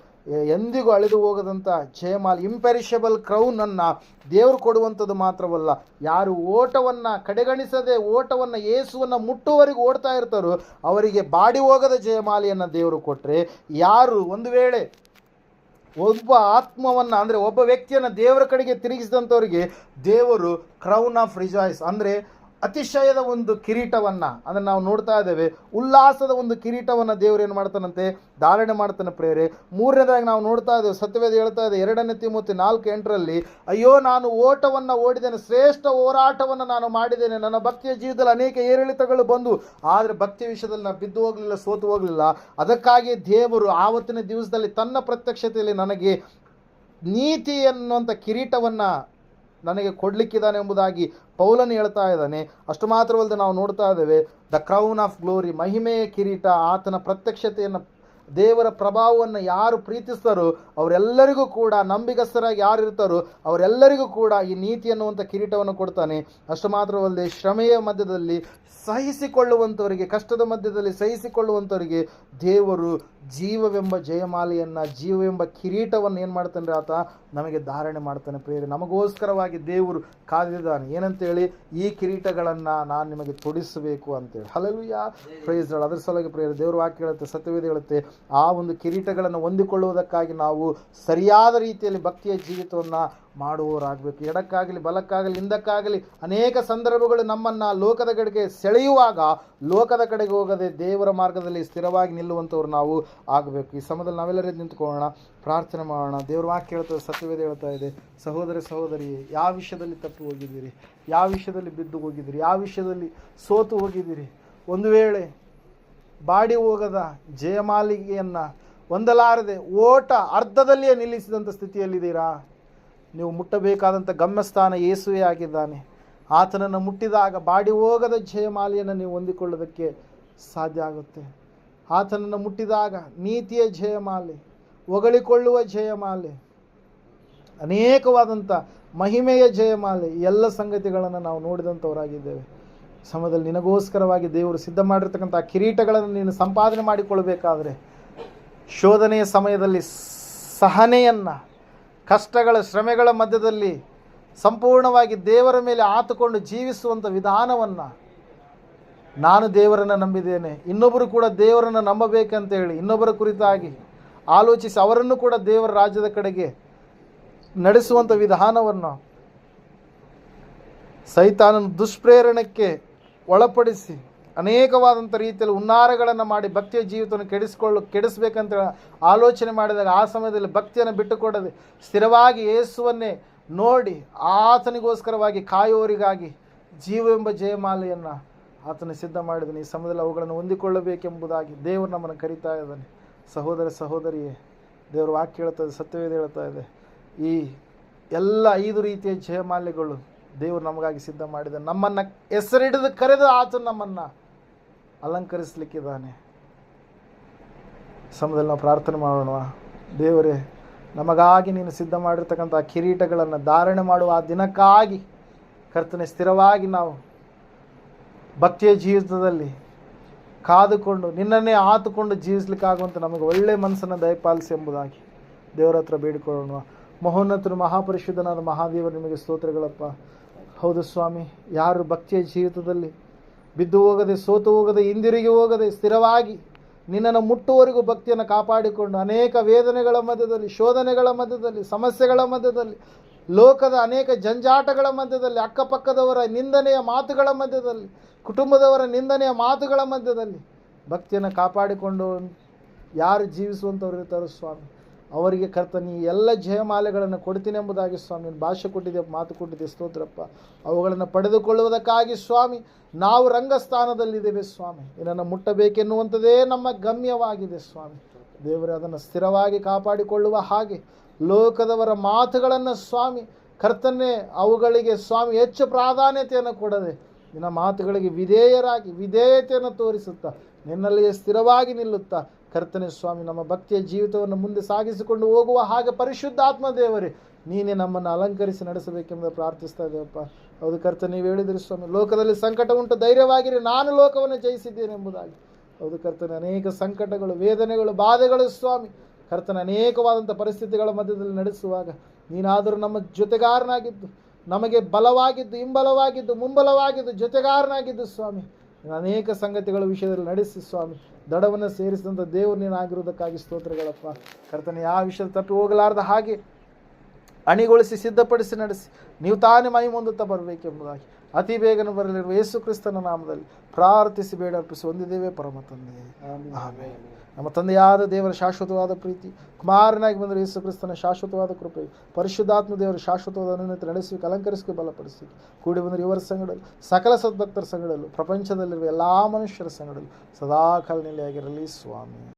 ಎಂದಿಗೂ ಅಳಿದು ಹೋಗದಂಥ ಜಯಮಾಲೆ, ಇಂಪೆರಿಷಬಲ್ ಕ್ರೌನನ್ನು ದೇವರು ಕೊಡುವಂಥದ್ದು ಮಾತ್ರವಲ್ಲ, ಯಾರು ಓಟವನ್ನು ಕಡೆಗಣಿಸದೆ ಓಟವನ್ನು ಯೇಸುವನ್ನು ಮುಟ್ಟುವವರೆಗೂ ಓಡ್ತಾ ಇರ್ತಾರೋ ಅವರಿಗೆ ಬಾಡಿ ಹೋಗದ ಜಯಮಾಲೆಯನ್ನು ದೇವರು ಕೊಟ್ಟರೆ, ಯಾರು ಒಂದು ವೇಳೆ ಒಬ್ಬ ಆತ್ಮವನ್ನು, ಅಂದರೆ ಒಬ್ಬ ವ್ಯಕ್ತಿಯನ್ನು ದೇವರ ಕಡೆಗೆ ತಿರುಗಿಸಿದಂಥವರಿಗೆ ದೇವರು ಕ್ರೌನ್ ಆಫ್ ರಿಜಾಯ್ಸ್, ಅಂದರೆ ಅತಿಶಯದ ಒಂದು ಕಿರೀಟವನ್ನು ಅದನ್ನು ನಾವು ನೋಡ್ತಾ ಇದ್ದೇವೆ. ಉಲ್ಲಾಸದ ಒಂದು ಕಿರೀಟವನ್ನು ದೇವರು ಏನು ಮಾಡ್ತಾನಂತೆ, ಧಾರಣೆ ಮಾಡ್ತಾನೆ ಪ್ರೇರೆ. ಮೂರನೇದಾಗಿ ನಾವು ನೋಡ್ತಾ ಇದ್ದೇವೆ, ಸತ್ಯವೇದ ಹೇಳ್ತಾ ಇದೆ 2 ತಿಮೋಥಿ 4:8, ಅಯ್ಯೋ ನಾನು ಓಟವನ್ನು ಓಡಿದ್ದೇನೆ, ಶ್ರೇಷ್ಠ ಹೋರಾಟವನ್ನು ನಾನು ಮಾಡಿದ್ದೇನೆ, ನನ್ನ ಭಕ್ತಿಯ ಜೀವಿತದಲ್ಲಿ ಅನೇಕ ಏರಿಳಿತಗಳು ಬಂದು, ಆದರೆ ಭಕ್ತಿಯ ವಿಷಯದಲ್ಲಿ ನಾನು ಬಿದ್ದು ಹೋಗಲಿಲ್ಲ, ಸೋತು ಹೋಗಲಿಲ್ಲ. ಅದಕ್ಕಾಗಿ ದೇವರು ಆವತ್ತಿನ ದಿವಸದಲ್ಲಿ ತನ್ನ ಪ್ರತ್ಯಕ್ಷತೆಯಲ್ಲಿ ನನಗೆ ನೀತಿ ಎನ್ನುವಂಥ ಕಿರೀಟವನ್ನು ನನಗೆ ಕೊಡಲಿಕ್ಕಿದ್ದಾನೆ ಎಂಬುದಾಗಿ ಪೌಲನು ಹೇಳ್ತಾ ಇದ್ದಾನೆ. ಅಷ್ಟು ಮಾತ್ರವಲ್ಲದೆ ನಾವು ನೋಡ್ತಾ ಇದ್ದೇವೆ, ದ ಕ್ರೌನ್ ಆಫ್ ಗ್ಲೋರಿ, ಮಹಿಮೆಯ ಕಿರೀಟ, ಆತನ ಪ್ರತ್ಯಕ್ಷತೆಯನ್ನು, ದೇವರ ಪ್ರಭಾವವನ್ನು ಯಾರು ಪ್ರೀತಿಸ್ತಾರೋ ಅವರೆಲ್ಲರಿಗೂ ಕೂಡ, ನಂಬಿಗಸ್ತರಾಗಿ ಯಾರು ಇರ್ತಾರೋ ಅವರೆಲ್ಲರಿಗೂ ಕೂಡ ಈ ನೀತಿ ಅನ್ನುವಂಥ ಕಿರೀಟವನ್ನು ಕೊಡ್ತಾನೆ. ಅಷ್ಟು ಮಾತ್ರವಲ್ಲದೆ ಶ್ರಮೆಯ ಮಧ್ಯದಲ್ಲಿ ಸಹಿಸಿಕೊಳ್ಳುವಂಥವರಿಗೆ, ಕಷ್ಟದ ಮಧ್ಯದಲ್ಲಿ ಸಹಿಸಿಕೊಳ್ಳುವಂಥವರಿಗೆ ದೇವರು ಜೀವವೆಂಬ ಜಯಮಾಲೆಯನ್ನು, ಜೀವವೆಂಬ ಕಿರೀಟವನ್ನು ಏನು ಮಾಡ್ತಾನೆ ಆತ ನಮಗೆ ಧಾರಣೆ ಮಾಡ್ತಾನೆ ಪ್ರೇರೆ. ನಮಗೋಸ್ಕರವಾಗಿ ದೇವರು ಕಾದಿದ್ದಾನೆ. ಏನಂತೇಳಿ, ಈ ಕಿರೀಟಗಳನ್ನು ನಾನು ನಿಮಗೆ ತೊಡಿಸಬೇಕು ಅಂತೇಳಿ. Hallelujah, praise lord. ಅದರ ಸಲುವಾಗಿ ಪ್ರೇರೆ ದೇವರು ವಾಕ್ಯ ಹೇಳುತ್ತೆ, ಸತ್ಯವೇದ ಹೇಳುತ್ತೆ, ಆ ಒಂದು ಕಿರೀಟಗಳನ್ನು ಹೊಂದಿಕೊಳ್ಳುವುದಕ್ಕಾಗಿ ನಾವು ಸರಿಯಾದ ರೀತಿಯಲ್ಲಿ ಭಕ್ತಿಯ ಜೀವಿತವನ್ನು ಮಾಡುವವರಾಗಬೇಕು. ಎಡಕ್ಕಾಗಲಿ ಬಲಕ್ಕಾಗಲಿ ಹಿಂದಕ್ಕಾಗಲಿ ಅನೇಕ ಸಂದರ್ಭಗಳು ನಮ್ಮನ್ನು ಲೋಕದ ಕಡೆಗೆ ಸೆಳೆಯುವಾಗ ಲೋಕದ ಕಡೆಗೆ ಹೋಗದೆ ದೇವರ ಮಾರ್ಗದಲ್ಲಿ ಸ್ಥಿರವಾಗಿ ನಿಲ್ಲುವಂಥವ್ರು ನಾವು ಆಗಬೇಕು. ಈ ಸಮಯದಲ್ಲಿ ನಾವೆಲ್ಲರೂ ನಿಂತ್ಕೊಳ್ಳೋಣ, ಪ್ರಾರ್ಥನೆ ಮಾಡೋಣ. ದೇವರ ವಾಕ್ಯ ಹೇಳ್ತದೆ, ಸತ್ಯವೇದ ಹೇಳ್ತಾ ಇದೆ, ಸಹೋದರ ಸಹೋದರಿ, ಯಾವ ವಿಷಯದಲ್ಲಿ ತಪ್ಪಿ ಹೋಗಿದ್ದೀರಿ, ಯಾವ ವಿಷಯದಲ್ಲಿ ಬಿದ್ದು ಹೋಗಿದ್ದೀರಿ, ಯಾವ ವಿಷಯದಲ್ಲಿ ಸೋತು ಹೋಗಿದ್ದೀರಿ, ಒಂದು ವೇಳೆ ಬಾಡಿ ಹೋಗದ ಜಯಮಾಲಿಗೆಯನ್ನು ಹೊಂದಲಾರದೆ ಓಟ ಅರ್ಧದಲ್ಲಿಯೇ ನಿಲ್ಲಿಸಿದಂಥ ಸ್ಥಿತಿಯಲ್ಲಿದ್ದೀರಾ? ನೀವು ಮುಟ್ಟಬೇಕಾದಂಥ ಗಮ್ಯಸ್ಥಾನ ಯೇಸುವೇ ಆಗಿದ್ದಾನೆ. ಆತನನ್ನು ಮುಟ್ಟಿದಾಗ ಬಾಡಿ ಹೋಗದ ಜಯಮಾಲೆಯನ್ನು ನೀವು ಹೊಂದಿಕೊಳ್ಳೋದಕ್ಕೆ ಸಾಧ್ಯ ಆಗುತ್ತೆ. ಆತನನ್ನು ಮುಟ್ಟಿದಾಗ ನೀತಿಯ ಜಯಮಾಲೆ, ಹೊಗಳಿಕೊಳ್ಳುವ ಜಯಮಾಲೆ, ಅನೇಕವಾದಂಥ ಮಹಿಮೆಯ ಜಯಮಾಲೆ, ಎಲ್ಲ ಸಂಗತಿಗಳನ್ನು ನಾವು ನೋಡಿದಂಥವರಾಗಿದ್ದೇವೆ. ಸಮಯದಲ್ಲಿ ನಿನಗೋಸ್ಕರವಾಗಿ ದೇವರು ಸಿದ್ಧ ಮಾಡಿರ್ತಕ್ಕಂಥ ಕಿರೀಟಗಳನ್ನು ನೀನು ಸಂಪಾದನೆ ಮಾಡಿಕೊಳ್ಳಬೇಕಾದ್ರೆ ಶೋಧನೆಯ ಸಮಯದಲ್ಲಿ ಸಹನೆಯನ್ನು, ಕಷ್ಟಗಳ ಶ್ರಮೆಗಳ ಮಧ್ಯದಲ್ಲಿ ಸಂಪೂರ್ಣವಾಗಿ ದೇವರ ಮೇಲೆ ಆತುಕೊಂಡು ಜೀವಿಸುವಂಥ ವಿಧಾನವನ್ನು, ನಾನು ದೇವರನ್ನು ನಂಬಿದ್ದೇನೆ, ಇನ್ನೊಬ್ಬರು ಕೂಡ ದೇವರನ್ನು ನಂಬಬೇಕಂತೇಳಿ ಇನ್ನೊಬ್ಬರ ಕುರಿತಾಗಿ ಆಲೋಚಿಸಿ ಅವರನ್ನು ಕೂಡ ದೇವರ ರಾಜ್ಯದ ಕಡೆಗೆ ನಡೆಸುವಂಥ ವಿಧಾನವನ್ನು, ಸೈತಾನನ ದುಷ್ಪ್ರೇರಣಕ್ಕೆ ಒಳಪಡಿಸಿ ಅನೇಕವಾದಂಥ ರೀತಿಯಲ್ಲಿ ಹುನ್ನಾರಗಳನ್ನು ಮಾಡಿ ಭಕ್ತಿಯ ಜೀವಿತವನ್ನು ಕೆಡಿಸ್ಬೇಕಂತ ಆಲೋಚನೆ ಮಾಡಿದಾಗ ಆ ಸಮಯದಲ್ಲಿ ಭಕ್ತಿಯನ್ನು ಬಿಟ್ಟುಕೊಡದೆ ಸ್ಥಿರವಾಗಿ ಯೇಸುವನ್ನೇ ನೋಡಿ ಆತನಿಗೋಸ್ಕರವಾಗಿ ಕಾಯುವವರಿಗಾಗಿ ಜೀವವೆಂಬ ಜಯಮಾಲೆಯನ್ನು ಆತನ ಸಿದ್ಧ ಮಾಡಿದ್ದಾನೆ. ಈ ಸಮಯದಲ್ಲಿ ಅವುಗಳನ್ನು ಹೊಂದಿಕೊಳ್ಳಬೇಕೆಂಬುದಾಗಿ ದೇವರು ನಮ್ಮನ್ನು ಕರೀತಾ ಇದ್ದಾನೆ. ಸಹೋದರ ಸಹೋದರಿಯೇ, ದೇವರು ವಾಕ್ಯ ಹೇಳ್ತಾ ಇದೆ, ಸತ್ಯವೇದ ಹೇಳ್ತಾ ಇದೆ, ಈ ಎಲ್ಲ 5 ರೀತಿಯ ಜಯಮಾಲೆಗಳು ದೇವರು ನಮಗಾಗಿ ಸಿದ್ಧ ಮಾಡಿದ್ದಾನೆ. ನಮ್ಮನ್ನು ಹೆಸರಿಡಿದು ಕರೆದು ಆತನು ನಮ್ಮನ್ನು ಅಲಂಕರಿಸಲಿಕ್ಕಿದ್ದಾನೆ. ಸಮಯದಲ್ಲಿ ನಾವು ಪ್ರಾರ್ಥನೆ ಮಾಡೋಣ. ದೇವರೇ, ನಮಗಾಗಿ ನೀನು ಸಿದ್ಧ ಮಾಡಿರ್ತಕ್ಕಂಥ ಕಿರೀಟಗಳನ್ನು ಧಾರಣೆ ಮಾಡುವ ಆ ದಿನಕ್ಕಾಗಿ ಕರ್ತನೆ ಸ್ಥಿರವಾಗಿ ನಾವು ಭಕ್ತಿಯ ಜೀವಿತದಲ್ಲಿ ಕಾದುಕೊಂಡು ನಿನ್ನನ್ನೇ ಆತುಕೊಂಡು ಜೀವಿಸಲಿಕ್ಕಾಗುವಂಥ ನಮಗೆ ಒಳ್ಳೆಯ ಮನಸ್ಸನ್ನು ದಯಪಾಲಿಸಿ ಎಂಬುದಾಗಿ ದೇವರ ಹತ್ರ ಬೇಡಿಕೊಳ್ಳೋಣ. ಮಹೋನ್ನತರು ಮಹಾಪರಿಶುದ್ಧನಾದ ಮಹಾದೇವರು, ನಿಮಗೆ ಸ್ತೋತ್ರಗಳಪ್ಪ. ಹೌದು ಸ್ವಾಮಿ, ಯಾರು ಭಕ್ತಿಯ ಜೀವಿತದಲ್ಲಿ ಬಿದ್ದು ಹೋಗದೆ, ಸೋತು ಹೋಗದೆ, ಹಿಂದಿರುಗಿ ಹೋಗದೆ ಸ್ಥಿರವಾಗಿ ನಿನ್ನನ್ನು ಮುಟ್ಟುವವರೆಗೂ ಭಕ್ತಿಯನ್ನು ಕಾಪಾಡಿಕೊಂಡು ಅನೇಕ ವೇದನೆಗಳ ಮಧ್ಯದಲ್ಲಿ, ಶೋಧನೆಗಳ ಮಧ್ಯದಲ್ಲಿ, ಸಮಸ್ಯೆಗಳ ಮಧ್ಯದಲ್ಲಿ, ಲೋಕದ ಅನೇಕ ಜಂಜಾಟಗಳ ಮಧ್ಯದಲ್ಲಿ, ಅಕ್ಕಪಕ್ಕದವರ ನಿಂದನೆಯ ಮಾತುಗಳ ಮಧ್ಯದಲ್ಲಿ, ಕುಟುಂಬದವರ ನಿಂದನೆಯ ಮಾತುಗಳ ಮಧ್ಯದಲ್ಲಿ ಭಕ್ತಿಯನ್ನು ಕಾಪಾಡಿಕೊಂಡು ಯಾರು ಜೀವಿಸುವಂಥವ್ರು ಇರ್ತಾರೋ ಸ್ವಾಮಿ, ಅವರಿಗೆ ಕರ್ತನಿ ಎಲ್ಲ ಜಯಮಾಲೆಗಳನ್ನು ಕೊಡ್ತೀನಿ ಎಂಬುದಾಗಿ ಸ್ವಾಮಿ ಭಾಷೆ ಕೊಟ್ಟಿದೆ, ಮಾತು ಕೊಟ್ಟಿದೆ. ಸ್ತೋತ್ರಪ್ಪ. ಅವುಗಳನ್ನು ಪಡೆದುಕೊಳ್ಳುವುದಕ್ಕಾಗಿ ಸ್ವಾಮಿ ನಾವು ರಂಗಸ್ಥಾನದಲ್ಲಿದ್ದೇವೆ ಸ್ವಾಮಿ. ಇದನ್ನು ಮುಟ್ಟಬೇಕೆನ್ನುವಂಥದ್ದೇ ನಮ್ಮ ಗಮ್ಯವಾಗಿದೆ ಸ್ವಾಮಿ. ದೇವರೇ, ಅದನ್ನು ಸ್ಥಿರವಾಗಿ ಕಾಪಾಡಿಕೊಳ್ಳುವ ಹಾಗೆ ಲೋಕದವರ ಮಾತುಗಳನ್ನು ಸ್ವಾಮಿ ಕರ್ತನೆ ಅವುಗಳಿಗೆ ಸ್ವಾಮಿ ಹೆಚ್ಚು ಪ್ರಾಧಾನ್ಯತೆಯನ್ನು ಕೊಡದೆ ನಿನ್ನ ಮಾತುಗಳಿಗೆ ವಿಧೇಯರಾಗಿ ವಿಧೇಯತೆಯನ್ನು ತೋರಿಸುತ್ತಾ ನಿನ್ನಲ್ಲಿಯೇ ಸ್ಥಿರವಾಗಿ ನಿಲ್ಲುತ್ತಾ ಕರ್ತನೆ ಸ್ವಾಮಿ ನಮ್ಮ ಭಕ್ತಿಯ ಜೀವಿತವನ್ನು ಮುಂದೆ ಸಾಗಿಸಿಕೊಂಡು ಹೋಗುವ ಹಾಗೆ ಪರಿಶುದ್ಧಾತ್ಮ ದೇವರೇ ನೀನೇ ನಮ್ಮನ್ನು ಅಲಂಕರಿಸಿ ನಡೆಸಬೇಕೆಂದು ಪ್ರಾರ್ಥಿಸ್ತಾ ಇದ್ದೇವಪ್ಪ. ಹೌದು ಕರ್ತನೆ, ನೀವು ಹೇಳಿದ್ರಿ ಸ್ವಾಮಿ, ಲೋಕದಲ್ಲಿ ಸಂಕಟ ಉಂಟು, ಧೈರ್ಯವಾಗಿರಿ, ನಾನು ಲೋಕವನ್ನು ಜಯಿಸಿದ್ದೇನೆ ಎಂಬುದಾಗಿ. ಹೌದು ಕರ್ತನೆ, ಅನೇಕ ಸಂಕಟಗಳು, ವೇದನೆಗಳು, ಬಾಧೆಗಳು ಸ್ವಾಮಿ ಕರ್ತನೆ ಅನೇಕವಾದಂಥ ಪರಿಸ್ಥಿತಿಗಳ ಮಧ್ಯದಲ್ಲಿ ನಡೆಸುವಾಗ ನೀನಾದರೂ ನಮ್ಮ ಜೊತೆಗಾರನಾಗಿದ್ದು, ನಮಗೆ ಬಲವಾಗಿದ್ದು, ಹಿಂಬಲವಾಗಿದ್ದು, ಮುಂಬಲವಾಗಿದ್ದು, ಜೊತೆಗಾರನಾಗಿದ್ದು ಸ್ವಾಮಿ ಅನೇಕ ಸಂಗತಿಗಳ ವಿಷಯದಲ್ಲಿ ನಡೆಸಿ ಸ್ವಾಮಿ ದಡವನ್ನು ಸೇರಿಸಿದಂಥ ದೇವರು ನೀನಾಗಿರುವುದಕ್ಕಾಗಿ ಸ್ತೋತ್ರಗಳಪ್ಪ. ಕರ್ತನೆ, ಯಾವ ವಿಷಯದ ತಪ್ಪಿ ಹೋಗಲಾರ್ದ ಹಾಗೆ ಅಣಿಗೊಳಿಸಿ ಸಿದ್ಧಪಡಿಸಿ ನಡೆಸಿ ನೀವು ತಾನೇ ಮೈ ಹೊಂದುತ್ತಾ ಬರಬೇಕೆಂಬುದಾಗಿ ಅತಿ ಬೇಗನೆ ಬರಲಿರುವ ಯೇಸು ಕ್ರಿಸ್ತನ ನಾಮದಲ್ಲಿ ಪ್ರಾರ್ಥಿಸಿ ಬೇಡ ಅರ್ಪಿಸಿ ಹೊಂದಿದ್ದೇವೆ ಪರಮ ತಂದೆ. ಆಮೆನ್. ನಮ್ಮ ತಂದೆಯಾದ ದೇವರ ಶಾಶ್ವತವಾದ ಪ್ರೀತಿ, ಕುಮಾರನಾಗಿ ಬಂದರೆ ಯೇಸು ಕ್ರಿಸ್ತನ ಶಾಶ್ವತವಾದ ಕೃಪೆ, ಪರಿಶುದ್ಧಾತ್ಮ ದೇವರ ಶಾಶ್ವತವಾದ ಅನುಮತಿ ನಡೆಸಿ ಅಲಂಕರಿಸಿ ಬಲಪಡಿಸಿ ಕೂಡಿ ಬಂದರೆ ಇವರ ಸಂಗಡಲು ಸಕಲ ಸದ್ಭಕ್ತರ ಸಂಗಡಲು ಪ್ರಪಂಚದಲ್ಲಿರುವ ಎಲ್ಲ ಮನುಷ್ಯರ ಸಂಗಡಲು ಸದಾಕಾಲ ನೆಲೆಯಾಗಿರಲಿ ಸ್ವಾಮಿ.